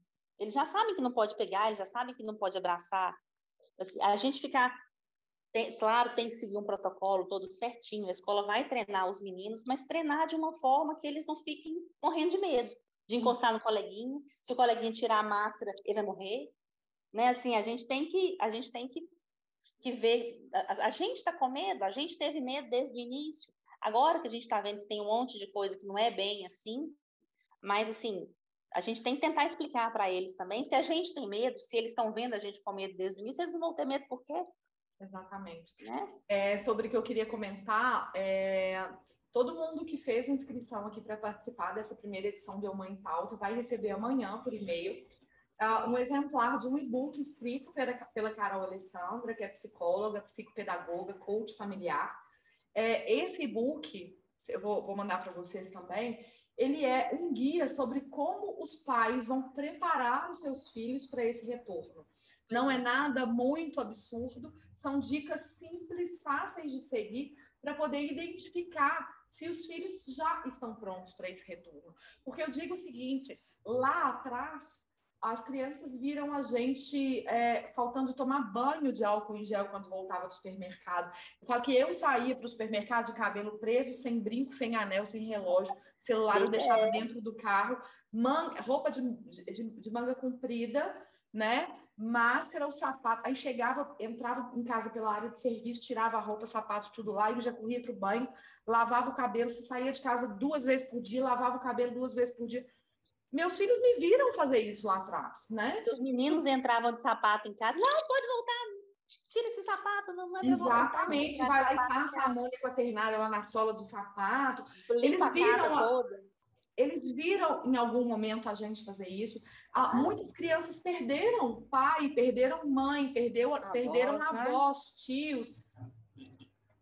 Speaker 4: que não pode pegar, eles já sabem que não pode abraçar. Assim, a gente claro, tem que seguir um protocolo todo certinho, a escola vai treinar os meninos, mas treinar de uma forma que eles não fiquem morrendo de medo de encostar no coleguinha. Se o coleguinha tirar a máscara, ele vai morrer, né? Assim, a gente tem que ver, a gente está com medo, a gente teve medo desde o início, agora que a gente está vendo que tem um monte de coisa que não é bem assim, mas assim, a gente tem que tentar explicar para eles também, se a gente tem medo, se eles estão vendo a gente com medo desde o início, eles não vão ter medo por quê?
Speaker 2: Exatamente.
Speaker 4: Né?
Speaker 2: Sobre o que eu queria comentar, todo mundo que fez inscrição aqui para participar dessa primeira edição do Mãe em Pauta vai receber amanhã por e-mail um exemplar de um e-book escrito pela Carol Alessandra, que é psicóloga, psicopedagoga, coach familiar. Esse e-book, eu vou mandar para vocês também, ele é um guia sobre como os pais vão preparar os seus filhos para esse retorno. Não é nada muito absurdo, são dicas simples, fáceis de seguir, para poder identificar se os filhos já estão prontos para esse retorno. Porque eu digo o seguinte, lá atrás, as crianças viram a gente faltando tomar banho de álcool em gel quando voltava do supermercado. Eu falo que eu saía para o supermercado de cabelo preso, sem brinco, sem anel, sem relógio, celular eu deixava dentro do carro, roupa de manga comprida, né? Máscara, o sapato, aí entrava em casa pela área de serviço, tirava a roupa, sapato, tudo lá, e já corria para o banho, lavava o cabelo, você saía de casa 2 vezes por dia, lavava o cabelo 2 vezes por dia. Meus filhos me viram fazer isso lá atrás, né?
Speaker 4: Os meninos entravam de sapato em casa, não, pode voltar, tira esse sapato, não é pra voltar.
Speaker 2: Exatamente, vai lá e passa a mão quaternária lá na sola do sapato.
Speaker 4: Limpa a casa toda.
Speaker 2: Eles viram em algum momento a gente fazer isso. Muitas crianças perderam pai, perderam mãe, perderam
Speaker 3: né?
Speaker 2: avós, tios.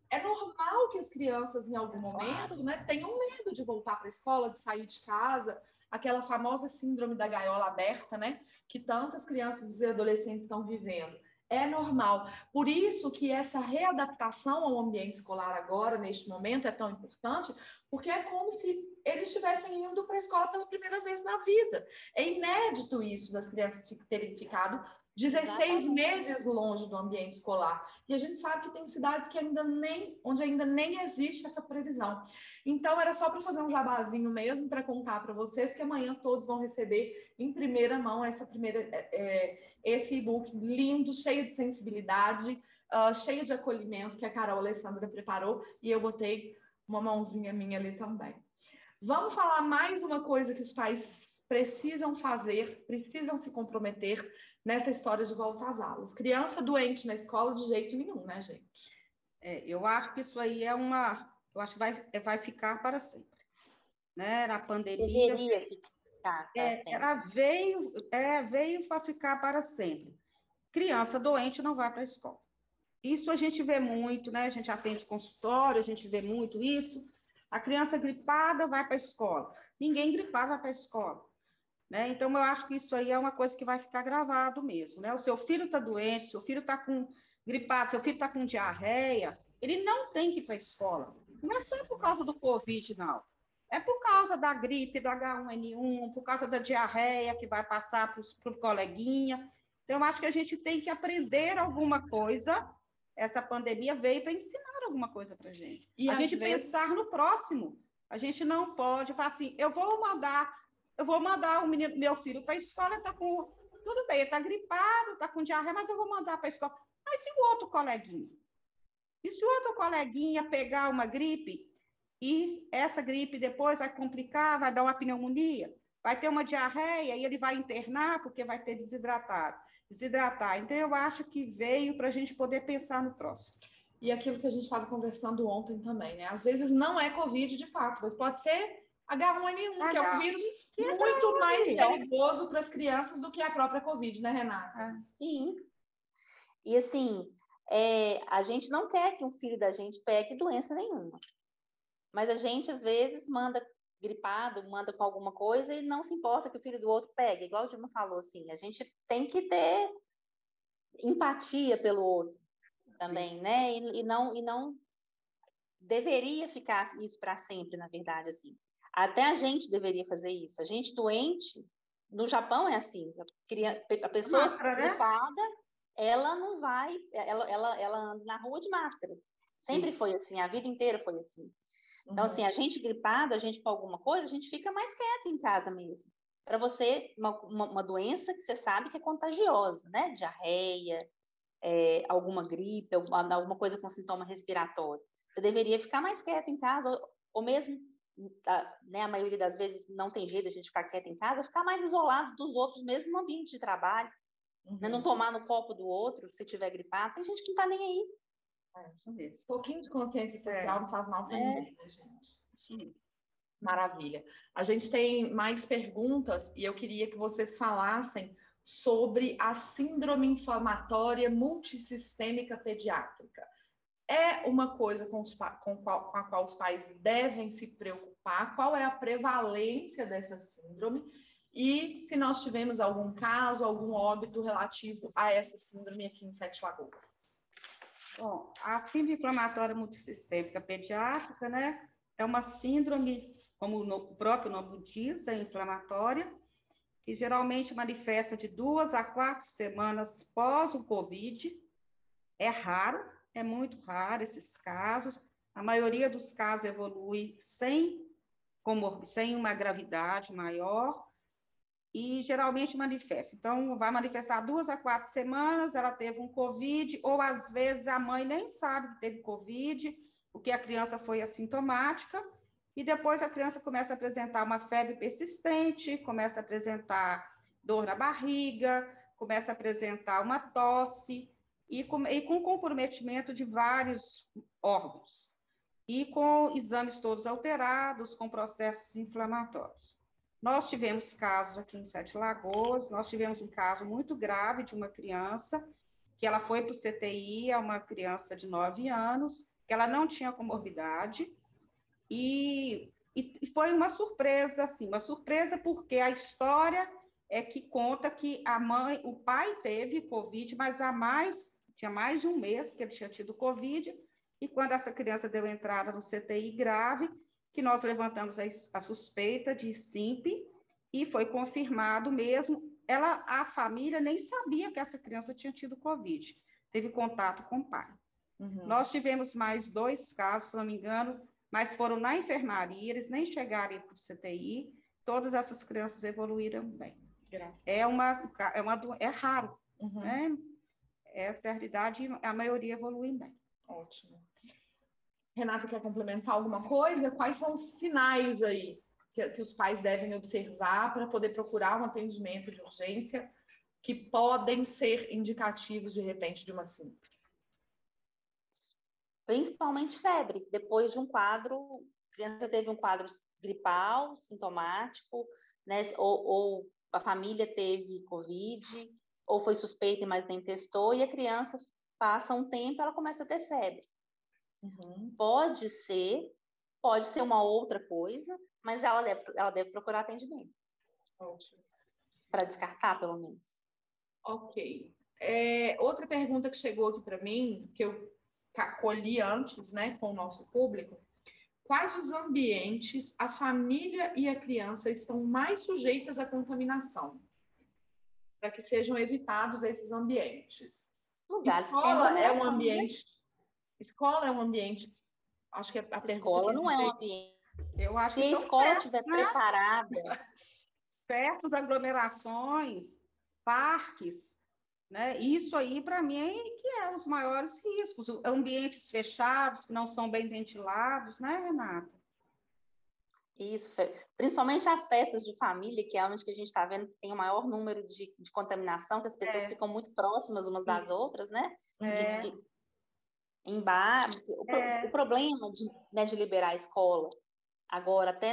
Speaker 2: É normal que as crianças, em algum momento, né, tenham medo de voltar para a escola, de sair de casa, aquela famosa síndrome da gaiola aberta, né, que tantas crianças e adolescentes estão vivendo. É normal. Por isso que essa readaptação ao ambiente escolar agora, neste momento, é tão importante, porque é como se eles estivessem indo para a escola pela primeira vez na vida. É inédito isso das crianças terem ficado 16 meses longe do ambiente escolar. E a gente sabe que tem cidades que onde ainda nem existe essa previsão. Então, era só para fazer um jabazinho mesmo, para contar para vocês que amanhã todos vão receber em primeira mão esse e-book lindo, cheio de sensibilidade, cheio de acolhimento que a Carol Alessandra preparou, e eu botei uma mãozinha minha ali também. Vamos falar mais uma coisa que os pais precisam fazer, precisam se comprometer nessa história de volta às aulas. Criança doente na escola de jeito nenhum, né, gente?
Speaker 3: Eu acho que isso aí eu acho que vai ficar para sempre. Né? Na pandemia...
Speaker 4: Deveria ficar para sempre.
Speaker 3: Ela veio para ficar para sempre. Criança doente não vai para a escola. Isso a gente vê muito, né? A gente atende consultório, a gente vê muito isso. A criança gripada vai para a escola. Ninguém gripado vai para a escola. Né? Então, eu acho que isso aí é uma coisa que vai ficar gravado mesmo. Né? O seu filho está doente, seu filho está gripado, seu filho está com diarreia, ele não tem que ir para a escola. Não é só por causa do Covid, não. É por causa da gripe, do H1N1, por causa da diarreia que vai passar para o coleguinha. Então, eu acho que a gente tem que aprender alguma coisa. Essa pandemia veio para ensinar alguma coisa para a gente.
Speaker 2: E
Speaker 3: a gente pensar no próximo. A gente não pode falar assim, eu vou mandar o meu filho para a escola, tudo bem, ele está gripado, está com diarreia, mas eu vou mandar para a escola. Mas e o outro coleguinha? E se o outro coleguinha pegar uma gripe, e essa gripe depois vai complicar, vai dar uma pneumonia, vai ter uma diarreia, e ele vai internar porque vai ter desidratar. Então, eu acho que veio para a gente poder pensar no próximo.
Speaker 2: E aquilo que a gente estava conversando ontem também, né? Às vezes não é Covid de fato, mas pode ser H1N1, que é um vírus muito mais perigoso para as crianças do que a própria Covid, né, Renata?
Speaker 4: Sim. E assim, a gente não quer que um filho da gente pegue doença nenhuma. Mas a gente, às vezes, manda gripado, manda com alguma coisa e não se importa que o filho do outro pegue. Igual o Dilma falou, assim, a gente tem que ter empatia pelo outro também, né? E não deveria ficar isso para sempre, na verdade, assim. Até a gente deveria fazer isso. A gente doente, no Japão é assim, a pessoa gripada, ela não vai, ela anda na rua de máscara. Sempre foi assim, a vida inteira foi assim. Então, assim, a gente gripada, a gente com alguma coisa, a gente fica mais quieto em casa mesmo. Para você, uma doença que você sabe que é contagiosa, né? Diarreia, alguma gripe, alguma coisa com sintoma respiratório. Você deveria ficar mais quieto em casa, ou mesmo, né, a maioria das vezes não tem jeito de a gente ficar quieto em casa, ficar mais isolado dos outros, mesmo no ambiente de trabalho. Né? Não tomar no copo do outro, se tiver gripado. Tem gente que não está nem aí.
Speaker 2: Um pouquinho de consciência social não faz mal para ninguém, né, gente? Sim. Maravilha. A gente tem mais perguntas e eu queria que vocês falassem sobre a síndrome inflamatória multissistêmica pediátrica. É uma coisa com a qual os pais devem se preocupar? Qual é a prevalência dessa síndrome? E se nós tivemos algum caso, algum óbito relativo a essa síndrome aqui em Sete Lagoas?
Speaker 3: Bom, a síndrome inflamatória multissistêmica pediátrica, né, é uma síndrome, como o próprio nome diz, é inflamatória, que geralmente manifesta de 2 a 4 semanas pós o COVID. É raro, é muito raro esses casos. A maioria dos casos evolui sem uma gravidade maior, e geralmente manifesta. Então, vai manifestar 2 a 4 semanas, ela teve um COVID, ou às vezes a mãe nem sabe que teve COVID, porque a criança foi assintomática, e depois a criança começa a apresentar uma febre persistente, começa a apresentar dor na barriga, começa a apresentar uma tosse, e com comprometimento de vários órgãos, e com exames todos alterados, com processos inflamatórios. Nós tivemos casos aqui em Sete Lagoas, nós tivemos um caso muito grave de uma criança que ela foi para o CTI, é uma criança de 9 anos, que ela não tinha comorbidade, e foi uma surpresa, assim, uma surpresa porque a história é que conta que o pai teve Covid, mas tinha mais de um mês que ele tinha tido Covid, e quando essa criança deu entrada no CTI grave, que nós levantamos a suspeita de SIMP, e foi confirmado mesmo. A família nem sabia que essa criança tinha tido Covid, teve contato com o pai.
Speaker 2: Uhum.
Speaker 3: Nós tivemos mais 2 casos, se não me engano, mas foram na enfermaria, eles nem chegaram para o CTI, todas essas crianças evoluíram bem.
Speaker 2: Graças.
Speaker 3: É raro,
Speaker 2: Uhum.
Speaker 3: né? Essa é a realidade, a maioria evolui bem.
Speaker 2: Ótimo. Renata, quer complementar alguma coisa? Quais são os sinais aí que os pais devem observar para poder procurar um atendimento de urgência que podem ser indicativos, de repente, de uma SIMP?
Speaker 4: Principalmente febre. Depois de um quadro, a criança teve um quadro gripal, sintomático, né? Ou a família teve Covid, ou foi suspeita, mas nem testou, e a criança passa um tempo, ela começa a ter febre.
Speaker 2: Uhum.
Speaker 4: Pode ser uma outra coisa, mas ela deve procurar atendimento.
Speaker 2: Ótimo.
Speaker 4: Para descartar, pelo menos.
Speaker 2: Ok. Outra pergunta que chegou aqui para mim, que eu colhi antes, né, com o nosso público: quais os ambientes a família e a criança estão mais sujeitas à contaminação, para que sejam evitados esses ambientes?
Speaker 4: Lugares que tem aglomeração, né?
Speaker 2: Escola é um ambiente, acho que a pergunta
Speaker 4: escola não é um
Speaker 2: dizer,
Speaker 4: ambiente.
Speaker 3: Eu acho
Speaker 4: Se
Speaker 3: que
Speaker 4: a
Speaker 3: são
Speaker 4: escola
Speaker 3: festas,
Speaker 4: estiver
Speaker 3: né?
Speaker 4: preparada,
Speaker 3: Festas, aglomerações, parques, né? Isso aí, para mim, que é os maiores riscos. Ambientes fechados, que não são bem ventilados, né, Renata?
Speaker 4: isso, principalmente as festas de família, que é onde que a gente está vendo que tem o maior número de contaminação, que as pessoas ficam muito próximas umas das outras, né? Em bar, o problema de liberar a escola, agora, até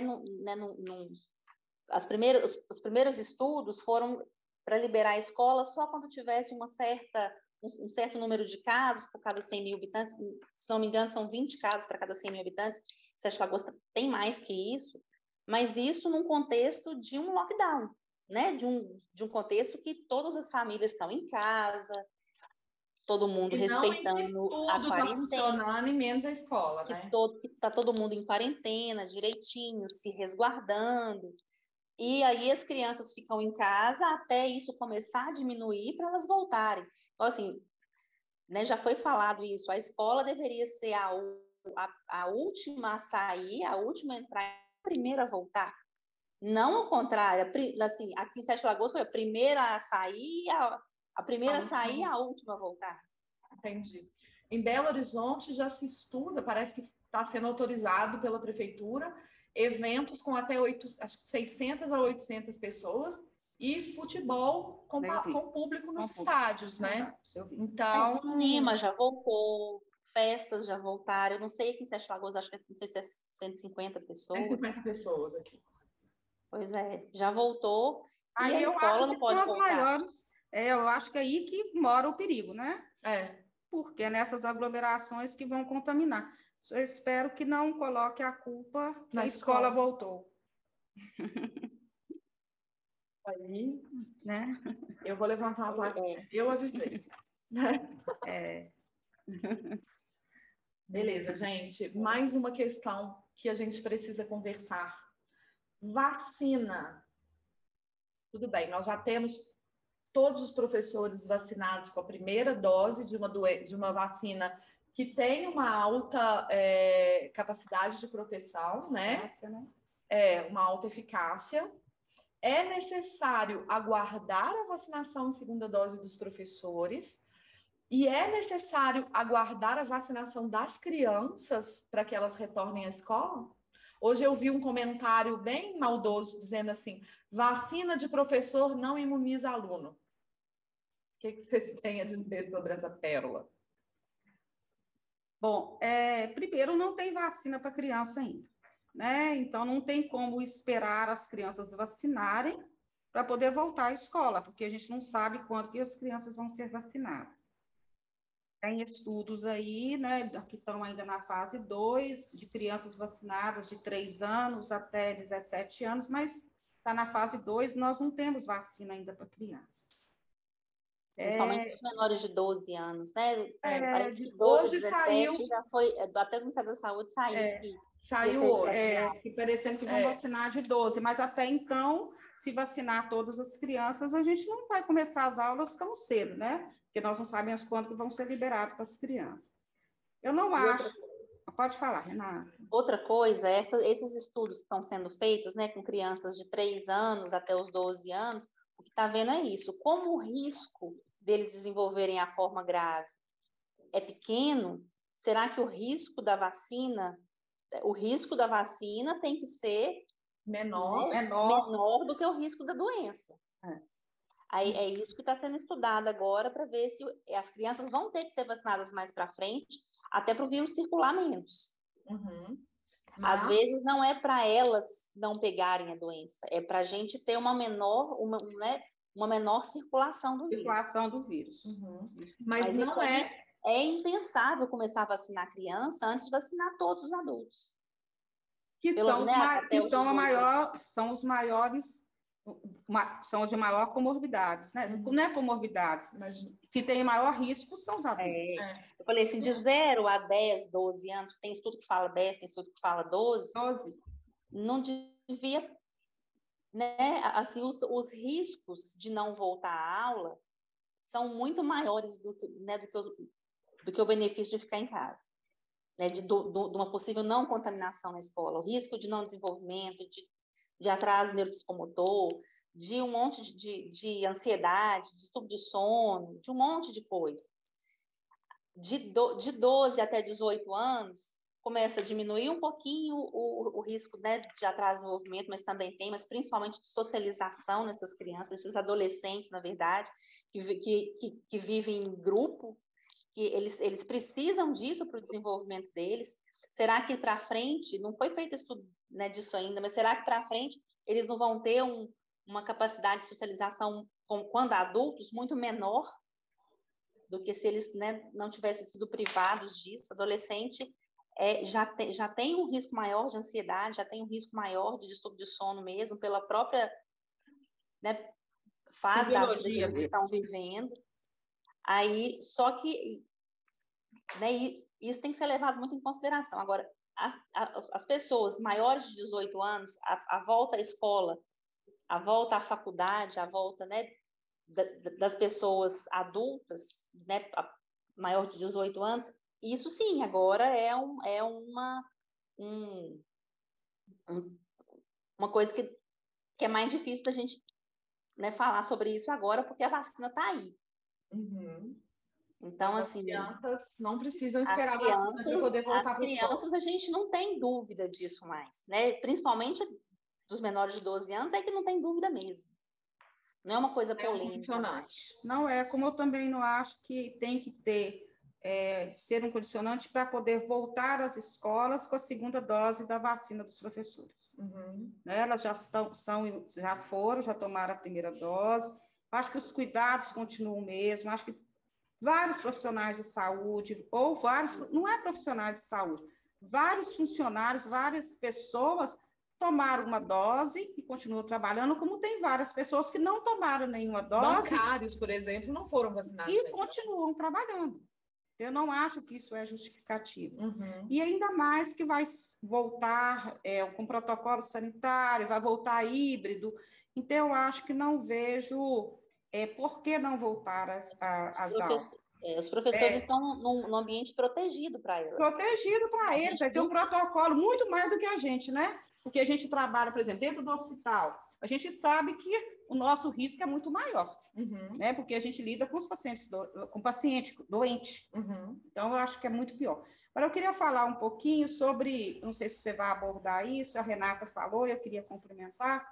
Speaker 4: os primeiros estudos foram para liberar a escola só quando tivesse um certo número de casos por cada 100 mil habitantes, se não me engano, são 20 casos para cada 100 mil habitantes, Sete Lagoas tem mais que isso, mas isso num contexto de um lockdown, né? De um contexto que todas as famílias estão em casa, todo mundo respeitando a
Speaker 2: tudo está
Speaker 4: quarentena,
Speaker 2: funcionando e menos a escola,
Speaker 4: que
Speaker 2: né?
Speaker 4: está todo mundo em quarentena, direitinho, se resguardando. E aí as crianças ficam em casa até isso começar a diminuir para elas voltarem. Então, assim, né, já foi falado isso, a escola deveria ser a última a sair, a última a entrar, a primeira a voltar. Não o contrário, assim, aqui em Sete Lagoas foi a primeira a sair, a primeira a sair e a última a voltar.
Speaker 2: Entendi. Em Belo Horizonte já se estuda, parece que está sendo autorizado pela prefeitura, eventos com até acho que 600 a 800 pessoas e futebol com público nos estádios, né? Então,
Speaker 4: cinema já voltou, festas já voltaram. Eu não sei aqui em Sete Lagoas, acho que não sei se é 150 pessoas.
Speaker 2: 150 pessoas aqui.
Speaker 4: Pois é, já voltou.
Speaker 3: Aí
Speaker 4: e a escola não pode voltar.
Speaker 3: Maiores. Eu acho que é aí que mora o perigo, né? Porque é nessas aglomerações que vão contaminar. Eu espero que não coloque a culpa que a escola voltou.
Speaker 2: Aí, né? Eu vou levantar uma placa. Eu avisei. Beleza, gente. Mais uma questão que a gente precisa conversar. Vacina. Tudo bem, nós já temos todos os professores vacinados com a primeira dose de uma vacina que tem uma alta capacidade de proteção, né? Uma alta eficácia. É necessário aguardar a vacinação em segunda dose dos professores e é necessário aguardar a vacinação das crianças para que elas retornem à escola? Hoje eu vi um comentário bem maldoso dizendo assim: vacina de professor não imuniza aluno. O que vocês têm a dizer sobre essa pérola?
Speaker 3: Bom, primeiro não tem vacina para criança ainda. né? Então, não tem como esperar as crianças vacinarem para poder voltar à escola, porque a gente não sabe quando que as crianças vão ser vacinadas. Tem estudos aí, né, que estão ainda na fase 2 de crianças vacinadas de 3 anos até 17 anos, mas está na fase 2. Nós não temos vacina ainda para crianças.
Speaker 4: Principalmente dos menores de 12 anos, né? Parece que 12,
Speaker 3: Hoje
Speaker 4: 17 já foi, até do Ministério da Saúde saiu que ia ser vacinado.
Speaker 3: que parecendo que vão vacinar de 12, mas até então, se vacinar todas as crianças, a gente não vai começar as aulas tão cedo, né? Porque nós não sabemos quando que vão ser liberados para as crianças. Eu não acho... Pode falar, Renata.
Speaker 4: Outra coisa, esses estudos que estão sendo feitos, né, com crianças de 3 anos até os 12 anos, o que está vendo é isso, como o risco deles desenvolverem a forma grave é pequeno, será que o risco da vacina tem que ser
Speaker 2: menor,
Speaker 4: né, menor do que o risco da doença? Aí é isso que está sendo estudado agora para ver se as crianças vão ter que ser vacinadas mais para frente, até para o vírus circular menos. Às vezes não é para elas não pegarem a doença, é para a gente ter uma menor circulação do
Speaker 3: vírus.
Speaker 2: Mas não
Speaker 4: é impensável começar a vacinar a criança antes de vacinar todos os adultos.
Speaker 3: São os maiores, são os de maior comorbidades, né? Não é comorbidades, mas que tem maior risco são os adultos.
Speaker 4: Eu falei assim, de 0 a 10, 12 anos, tem estudo que fala 10, tem estudo que fala 12. Não devia, né? Assim, os riscos de não voltar à aula são muito maiores do que o benefício de ficar em casa, né? De uma possível não contaminação na escola, o risco de não desenvolvimento, de atraso neuropsicomotor, de um monte de ansiedade, de distúrbio de sono, de um monte de coisa. De 12 até 18 anos, começa a diminuir um pouquinho o risco, né, de atraso de desenvolvimento, mas principalmente de socialização nessas crianças, esses adolescentes, na verdade, que vivem em grupo, que eles precisam disso para o desenvolvimento deles. Será que para frente, não foi feito estudo, né, disso ainda, mas será que para frente eles não vão ter uma capacidade de socialização quando adultos muito menor do que se eles, né, não tivessem sido privados disso? Adolescente já tem um risco maior de ansiedade, já tem um risco maior de distúrbio de sono mesmo, pela própria, né, fase da vida que eles estão vivendo. Aí, só que, né, isso tem que ser levado muito em consideração. Agora, as pessoas maiores de 18 anos, a volta à escola, a volta à faculdade, a volta, né, das pessoas adultas, né, maior de 18 anos, isso sim, agora é uma coisa que é mais difícil da gente, né, falar sobre isso agora, porque a vacina está aí. Então, assim,
Speaker 2: as crianças não precisam esperar a vacina para poder voltar para a escola.
Speaker 4: As crianças, a gente não tem dúvida disso mais, né? Principalmente dos menores de 12 anos, é que não tem dúvida mesmo. Não é uma coisa polêmica.
Speaker 3: Não é, como eu também não acho que tem que ser um condicionante para poder voltar às escolas com a segunda dose da vacina dos professores. Elas já já tomaram a primeira dose. Acho que os cuidados continuam o mesmo. Acho que vários profissionais de saúde, não é profissionais de saúde, vários funcionários, várias pessoas tomaram uma dose e continuam trabalhando, como tem várias pessoas que não tomaram nenhuma dose.
Speaker 2: Bancários, por exemplo, não foram vacinados.
Speaker 3: E continuam trabalhando. Eu não acho que isso é justificativo. E ainda mais que vai voltar com protocolo sanitário, vai voltar híbrido. Então, eu acho que não vejo por que não voltar às aulas.
Speaker 4: Os professores estão num ambiente protegido para eles.
Speaker 3: Protegido para eles. Vai ter um protocolo muito mais do que a gente, né? Porque a gente trabalha, por exemplo, dentro do hospital. A gente sabe que o nosso risco é muito maior, né? Porque a gente lida com os pacientes, com paciente doente. Então, eu acho que é muito pior. Agora, eu queria falar um pouquinho sobre, não sei se você vai abordar isso, a Renata falou, eu queria complementar.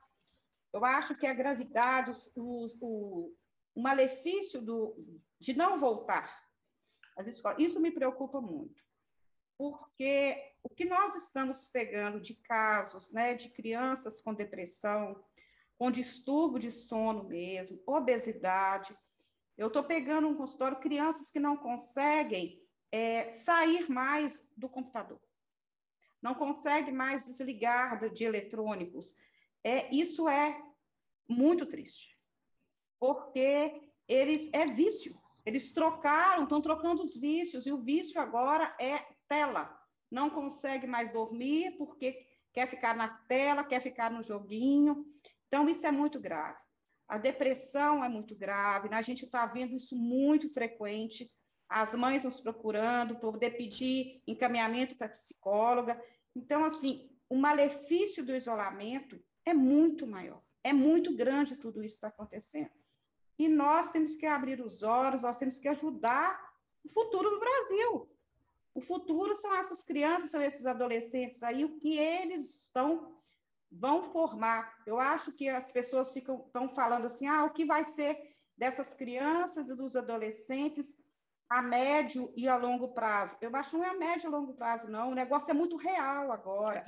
Speaker 3: Eu acho que a gravidade, o malefício de não voltar às escolas, isso me preocupa muito. porque o que nós estamos pegando de casos, né, de crianças com depressão, com distúrbio de sono mesmo, obesidade, eu estou pegando um consultório, crianças que não conseguem sair mais do computador, não conseguem mais desligar de eletrônicos. Isso é muito triste, porque é vício. Eles estão trocando os vícios, e o vício agora é tela. Não consegue mais dormir porque quer ficar na tela, quer ficar no joguinho. Então, isso é muito grave. A depressão é muito grave, né? A gente está vendo isso muito frequente, as mães nos procurando para poder pedir encaminhamento para psicóloga. Então, assim, o malefício do isolamento é muito maior, é muito grande tudo isso que está acontecendo. E nós temos que abrir os olhos, nós temos que ajudar o futuro do Brasil. O futuro são essas crianças, são esses adolescentes aí, o que eles vão formar. Eu acho que as pessoas estão falando assim, o que vai ser dessas crianças e dos adolescentes a médio e a longo prazo. Eu acho que não é a médio e a longo prazo, não. O negócio é muito real agora.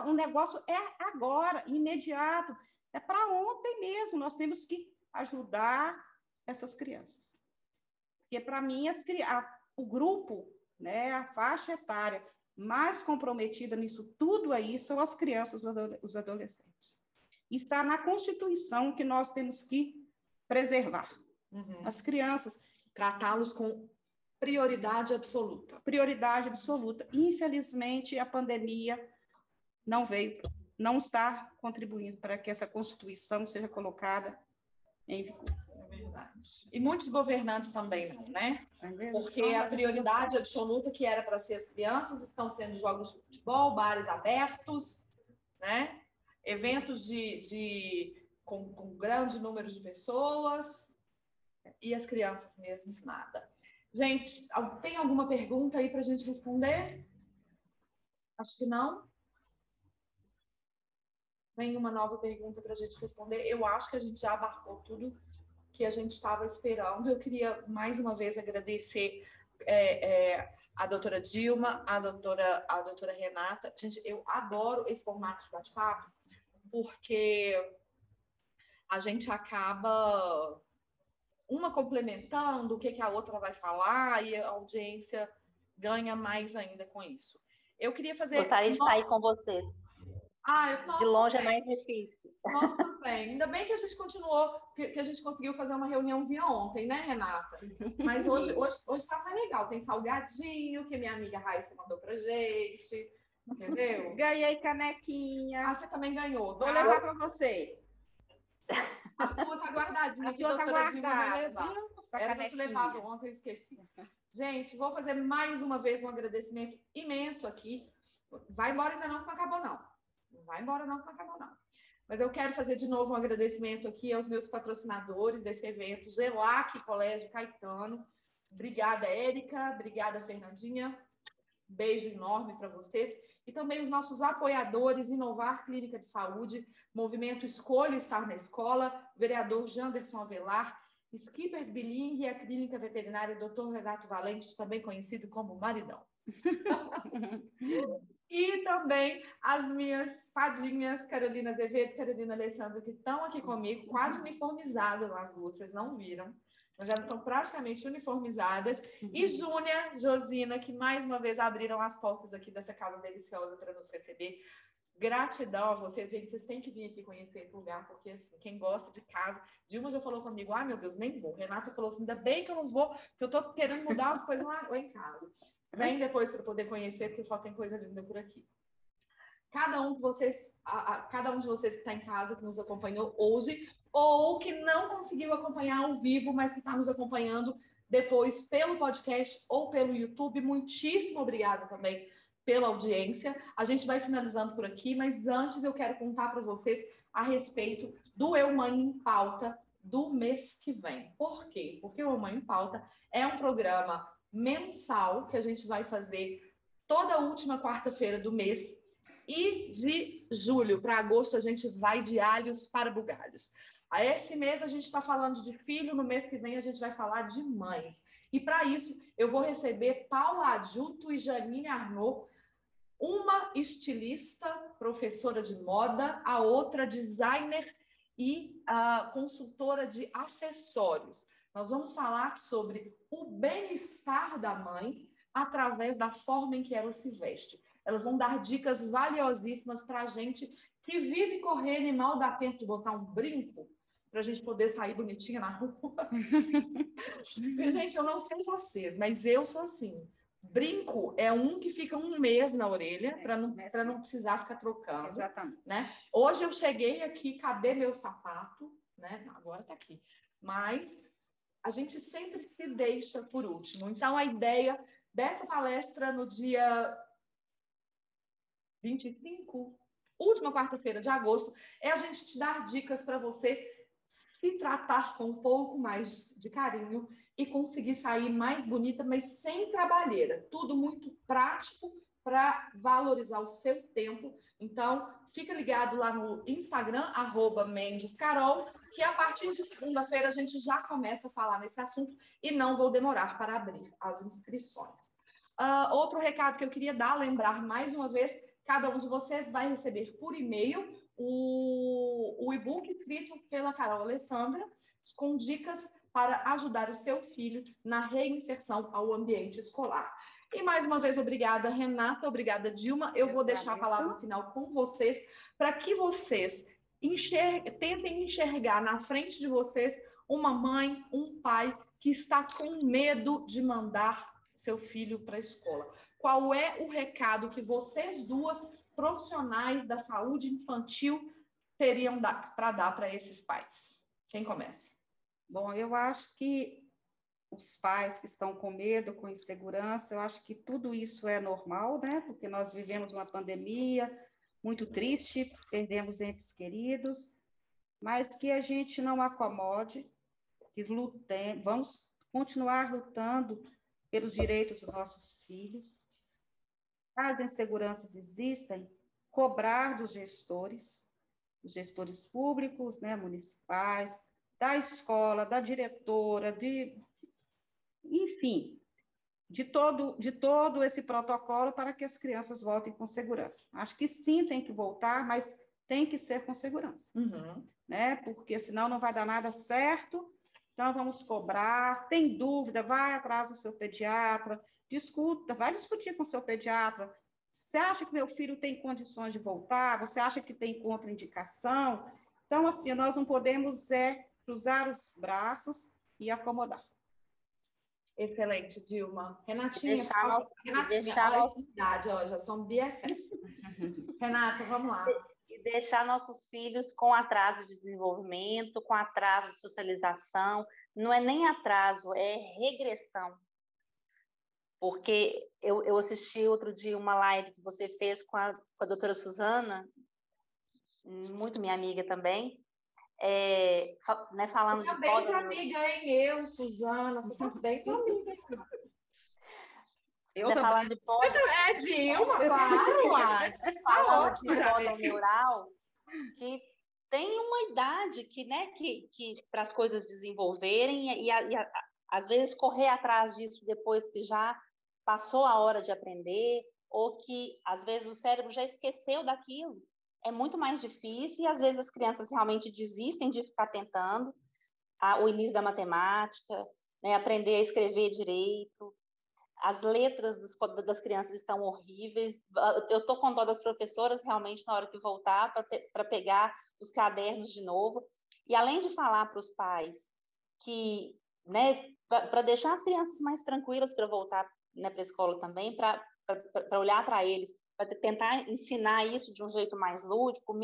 Speaker 3: O negócio é agora, imediato. É para ontem mesmo. Nós temos que ajudar essas crianças. Porque, para mim, o grupo, né, a faixa etária mais comprometida nisso tudo aí são as crianças, os adolescentes. Está na Constituição que nós temos que preservar. As crianças.
Speaker 2: Tratá-los com prioridade absoluta.
Speaker 3: Prioridade absoluta. Infelizmente, a pandemia não está contribuindo para que essa Constituição seja colocada em vigor.
Speaker 2: É verdade. E muitos governantes também não, né? Porque a prioridade absoluta que era para ser as crianças estão sendo jogos de futebol, bares abertos, né? Eventos com grande número de pessoas, e as crianças mesmo, nada. Gente, tem alguma pergunta aí para a gente responder? Acho que não. Nenhuma nova pergunta para a gente responder. Eu acho que a gente já abarcou tudo que a gente estava esperando. Eu queria, mais uma vez, agradecer a doutora Dilma, a doutora Renata. Gente, eu adoro esse formato de bate-papo, porque a gente acaba uma complementando o que a outra vai falar e a audiência ganha mais ainda com isso. Eu queria fazer...
Speaker 4: Gostaria de estar aí com vocês. De longe também. É mais difícil.
Speaker 2: Nós também. Ainda bem que a gente continuou, que a gente conseguiu fazer uma reuniãozinha ontem, né, Renata? Mas hoje tá mais legal. Tem salgadinho que minha amiga Raíssa mandou pra gente. Entendeu?
Speaker 3: Ganhei canequinha.
Speaker 2: Você também ganhou.
Speaker 3: Vou levar para você.
Speaker 2: A sua tá guardadinha.
Speaker 3: A sua tá guardada.
Speaker 2: Era para ter levado ontem, eu esqueci. Gente, vou fazer mais uma vez um agradecimento imenso aqui. Vai embora ainda não, que não acabou não. Não vai embora não, que não acabou não. Mas eu quero fazer de novo um agradecimento aqui aos meus patrocinadores desse evento, Gelac Colégio Caetano. Obrigada, Érica. Obrigada, Fernandinha. Beijo enorme para vocês. E também os nossos apoiadores, Inovar Clínica de Saúde, Movimento Escolha Estar na Escola, vereador Janderson Avelar, Skippers Bilingue e a Clínica Veterinária Dr. Renato Valente, também conhecido como Maridão. E também as minhas fadinhas, Carolina Azevedo e Carolina Alessandra, que estão aqui comigo, quase uniformizadas nas duas, vocês não viram. Nós já estão praticamente uniformizadas. E Júnia, Josina, que mais uma vez abriram as portas aqui dessa casa deliciosa para nos receber. Gratidão a vocês, gente. Vocês têm que vir aqui conhecer esse lugar, porque assim, quem gosta de casa... Dilma já falou comigo, meu Deus, nem vou. Renata falou assim, ainda bem que eu não vou, porque eu estou querendo mudar as coisas lá em casa. Vem depois para poder conhecer, porque só tem coisa linda por aqui. Cada um de vocês que está em casa, que nos acompanhou hoje, ou que não conseguiu acompanhar ao vivo, mas que está nos acompanhando depois pelo podcast ou pelo YouTube, muitíssimo obrigada também pela audiência. A gente vai finalizando por aqui, mas antes eu quero contar para vocês a respeito do Eu Mãe em Pauta do mês que vem. Por quê? Porque o Eu Mãe em Pauta é um programa mensal que a gente vai fazer toda última quarta-feira do mês, e de julho para agosto a gente vai de alhos para bugalhos. A esse mês a gente está falando de filho, no mês que vem a gente vai falar de mães. E para isso eu vou receber Paula Adjuto e Janine Arnaud, uma estilista, professora de moda, a outra designer e consultora de acessórios. Nós vamos falar sobre o bem-estar da mãe através da forma em que ela se veste. Elas vão dar dicas valiosíssimas para a gente que vive correndo e mal dá tempo de botar um brinco para a gente poder sair bonitinha na rua. Gente, eu não sei vocês, mas eu sou assim. Brinco é um que fica um mês na orelha para não precisar ficar trocando.
Speaker 3: Exatamente.
Speaker 2: Né? Hoje eu cheguei aqui, cadê meu sapato? Né? Agora está aqui. Mas a gente sempre se deixa por último. Então, a ideia dessa palestra no dia 25, última quarta-feira de agosto, é a gente te dar dicas para você se tratar com um pouco mais de carinho e conseguir sair mais bonita, mas sem trabalheira. Tudo muito prático para valorizar o seu tempo. Então, fica ligado lá no Instagram, @mendescarol, que a partir de segunda-feira a gente já começa a falar nesse assunto e não vou demorar para abrir as inscrições. Outro recado que eu queria dar, lembrar mais uma vez, cada um de vocês vai receber por e-mail o e-book escrito pela Carol Alessandra, com dicas para ajudar o seu filho na reinserção ao ambiente escolar. E mais uma vez, obrigada, Renata, obrigada, Dilma. Eu vou deixar a palavra final com vocês, para que vocês tentem enxergar na frente de vocês uma mãe, um pai que está com medo de mandar seu filho para a escola. Qual é o recado que vocês duas, profissionais da saúde infantil, teriam para dar para esses pais? Quem começa?
Speaker 3: Bom, eu acho que os pais que estão com medo, com insegurança, eu acho que tudo isso é normal, né? Porque nós vivemos uma pandemia muito triste, perdemos entes queridos, mas que a gente não acomode, que lutemos, vamos continuar lutando pelos direitos dos nossos filhos. As inseguranças existem, cobrar dos gestores públicos, né, municipais, da escola, da diretora, enfim, de todo esse protocolo para que as crianças voltem com segurança. Acho que sim, tem que voltar, mas tem que ser com segurança, né? Porque senão não vai dar nada certo. Então, vamos cobrar. Tem dúvida, vai atrás do seu pediatra, vai discutir com o seu pediatra. Você acha que meu filho tem condições de voltar? Você acha que tem contraindicação? Então, assim, nós não podemos cruzar os braços e acomodar.
Speaker 2: Excelente, Dilma. Renatinha, já são BFF. Renata, vamos lá.
Speaker 4: E deixar nossos filhos com atraso de desenvolvimento, com atraso de socialização. Não é nem atraso, é regressão. Porque eu assisti outro dia uma live que você fez com a doutora Suzana, muito minha amiga também, né, falando de
Speaker 2: poda... de amiga, hein? Eu, Suzana, você tá bem com amiga.
Speaker 3: Eu também.
Speaker 4: Falando de poda...
Speaker 2: É Dilma, claro.
Speaker 4: Falando de poda neural, que tem uma idade que para as coisas desenvolverem e às vezes correr atrás disso depois que já passou a hora de aprender, ou que às vezes o cérebro já esqueceu daquilo. É muito mais difícil e às vezes as crianças realmente desistem de ficar tentando o início da matemática, né, aprender a escrever direito. As letras das crianças estão horríveis. Eu estou com dó das professoras realmente na hora que voltar para pegar os cadernos de novo. E além de falar para os pais que, né, para deixar as crianças mais tranquilas para voltar, né, para a escola também, para olhar para eles, para tentar ensinar isso de um jeito mais lúdico,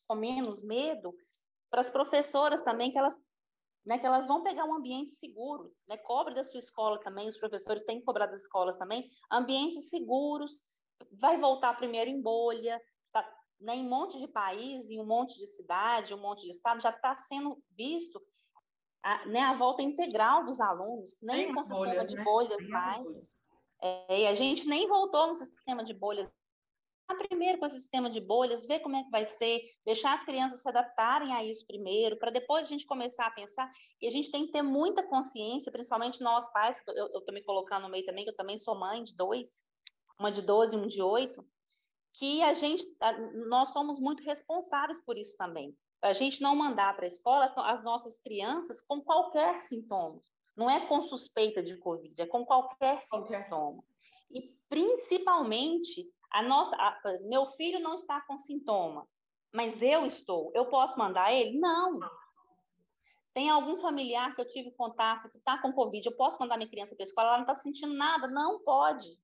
Speaker 4: com menos medo, para as professoras também, que elas vão pegar um ambiente seguro, né? Cobre da sua escola também, os professores têm que cobrar das escolas também, ambientes seguros, vai voltar primeiro em bolha, né, em um monte de país, em um monte de cidade, um monte de estado, já está sendo visto a volta integral dos alunos, nem com sistema de bolhas mais. E a gente nem voltou no sistema de bolhas primeiro com esse sistema de bolhas, ver como é que vai ser, deixar as crianças se adaptarem a isso primeiro, para depois a gente começar a pensar. E a gente tem que ter muita consciência, principalmente nós pais, eu estou me colocando no meio também, que eu também sou mãe de dois, uma de 12 e um de 8, que nós somos muito responsáveis por isso também. A gente não mandar para a escola as nossas crianças com qualquer sintoma. Não é com suspeita de Covid, é com qualquer sintoma. E, principalmente, meu filho não está com sintoma, mas eu estou. Eu posso mandar ele? Não. Tem algum familiar que eu tive contato que está com Covid, eu posso mandar minha criança para a escola, ela não está sentindo nada? Não pode.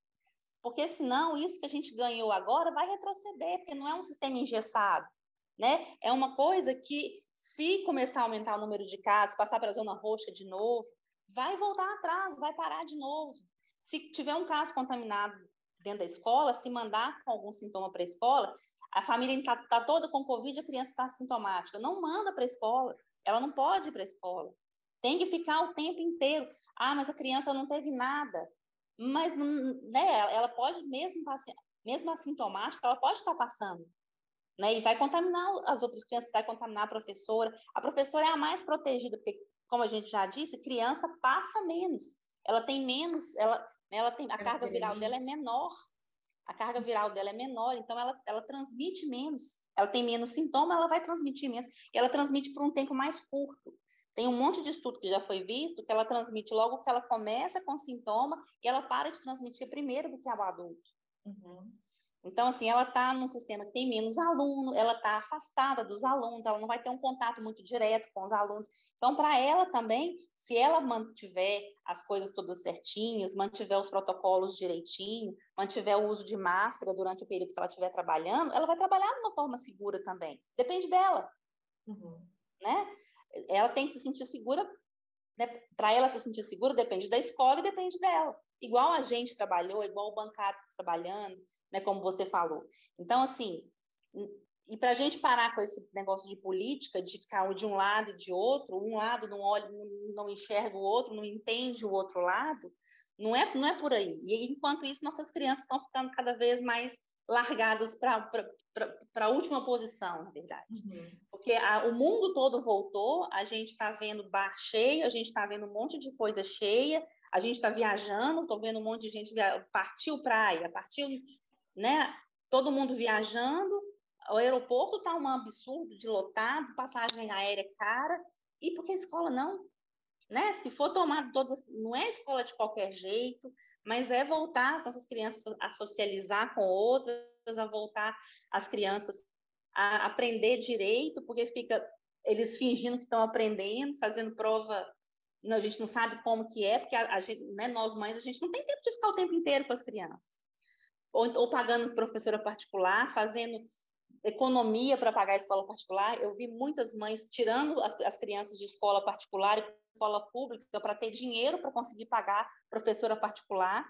Speaker 4: Porque, senão, isso que a gente ganhou agora vai retroceder, porque não é um sistema engessado. Né? É uma coisa que, se começar a aumentar o número de casos, passar para a zona roxa de novo, vai voltar atrás, vai parar de novo. Se tiver um caso contaminado dentro da escola, se mandar com algum sintoma para a escola, a família está toda com Covid, a criança está assintomática, não manda para a escola, ela não pode ir para a escola. Tem que ficar o tempo inteiro. Ah, mas a criança não teve nada. Mas, né, ela pode, mesmo assintomática, ela pode estar passando. Né? E vai contaminar as outras crianças, vai contaminar a professora. A professora é a mais protegida, porque, como a gente já disse, criança passa menos. Ela tem menos, ela tem, a carga viral dela é menor. A carga viral dela é menor, então ela transmite menos. Ela tem menos sintoma, ela vai transmitir menos. E ela transmite por um tempo mais curto. Tem um monte de estudo que já foi visto, que ela transmite logo que ela começa com sintoma e ela para de transmitir primeiro do que o adulto.
Speaker 2: Uhum.
Speaker 4: Então, assim, ela está num sistema que tem menos aluno, ela está afastada dos alunos, ela não vai ter um contato muito direto com os alunos. Então, para ela também, se ela mantiver as coisas todas certinhas, mantiver os protocolos direitinho, mantiver o uso de máscara durante o período que ela estiver trabalhando, ela vai trabalhar de uma forma segura também. Depende dela, né? Ela tem que se sentir segura, né? Para ela se sentir segura, depende da escola e depende dela. Igual a gente trabalhou, igual o bancário trabalhando, né, como você falou. Então, assim, e para a gente parar com esse negócio de política, de ficar de um lado e de outro, um lado não olha, não enxerga o outro, não entende o outro lado, não é por aí. E enquanto isso, nossas crianças estão ficando cada vez mais largadas para a última posição, na verdade. Porque o mundo todo voltou, a gente está vendo bar cheio, a gente está vendo um monte de coisa cheia, a gente está viajando, estou vendo um monte de gente partiu praia, partiu, né? Todo mundo viajando, o aeroporto está um absurdo de lotado, passagem aérea cara, e por que a escola não? Né? Se for tomado todas, não é escola de qualquer jeito, mas é voltar as nossas crianças a socializar com outras, a voltar as crianças a aprender direito, porque fica eles fingindo que estão aprendendo, fazendo prova, a gente não sabe como que é, porque a gente, né, nós mães, a gente não tem tempo de ficar o tempo inteiro com as crianças. Ou pagando professora particular, fazendo economia para pagar a escola particular. Eu vi muitas mães tirando as crianças de escola particular e escola pública para ter dinheiro para conseguir pagar professora particular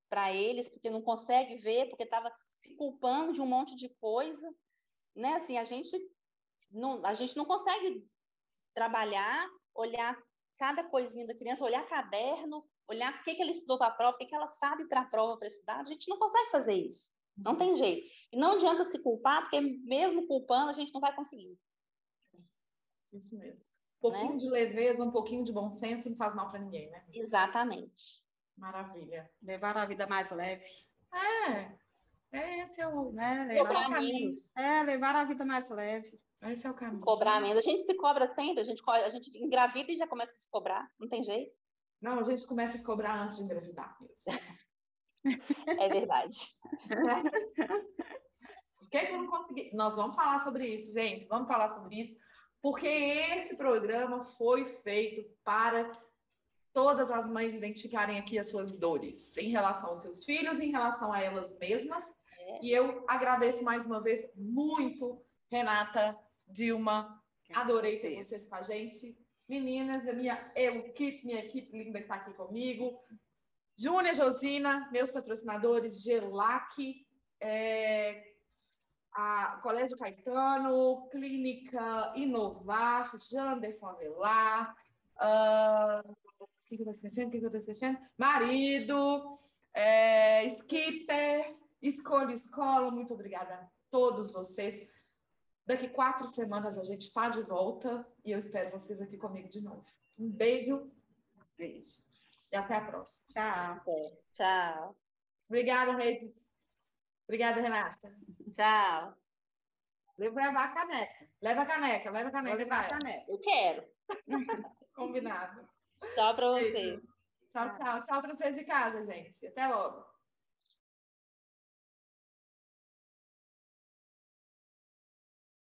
Speaker 4: para eles, porque não consegue ver, porque estava se culpando de um monte de coisa. Né? Assim, a gente não consegue trabalhar, olhar cada coisinha da criança, olhar caderno, olhar o que ela estudou para a prova, o que ela sabe para a prova para estudar. A gente não consegue fazer isso. Não tem jeito. E não adianta se culpar, porque mesmo culpando, a gente não vai conseguir.
Speaker 2: Isso mesmo. Um pouquinho de leveza, um pouquinho de bom senso não faz mal para ninguém, né?
Speaker 4: Exatamente.
Speaker 2: Maravilha.
Speaker 3: Levar a vida mais leve.
Speaker 2: Esse é o,
Speaker 3: né?
Speaker 2: esse é o caminho.
Speaker 3: Levar a vida mais leve.
Speaker 2: Esse é o caminho.
Speaker 4: Cobrar menos. A gente se cobra sempre, a gente engravida e já começa a se cobrar, não tem jeito.
Speaker 2: Não, a gente começa a se cobrar antes de engravidar mesmo.
Speaker 4: É verdade.
Speaker 2: Por que eu não consegui? Nós vamos falar sobre isso, gente. Vamos falar sobre isso. Porque esse programa foi feito para todas as mães identificarem aqui as suas dores em relação aos seus filhos, em relação a elas mesmas. E eu agradeço mais uma vez muito, Renata, Dilma. Adorei ter vocês com a gente. Meninas, a minha equipe linda que está aqui comigo. Júnia, Josina, meus patrocinadores, Gelac, a Colégio Caetano, Clínica Inovar, Janderson Avelar, o que eu estou esquecendo? Marido, Skippers, Escolha Escola, muito obrigada a todos vocês. Daqui 4 semanas a gente está de volta e eu espero vocês aqui comigo de novo. Um beijo.
Speaker 3: Beijo.
Speaker 2: E até a próxima.
Speaker 3: Tchau.
Speaker 4: Tchau.
Speaker 2: Obrigada, Reide. Obrigada, Renata.
Speaker 4: Tchau.
Speaker 3: Leva a caneca.
Speaker 2: Leva a caneca, leva a
Speaker 3: Vou
Speaker 2: caneca.
Speaker 3: levar a
Speaker 2: Vai.
Speaker 3: caneca.
Speaker 4: Eu quero.
Speaker 2: Combinado.
Speaker 4: Tchau para
Speaker 2: Beijo.
Speaker 4: vocês.
Speaker 2: Tchau, tchau. Tchau para vocês de casa, gente. Até logo.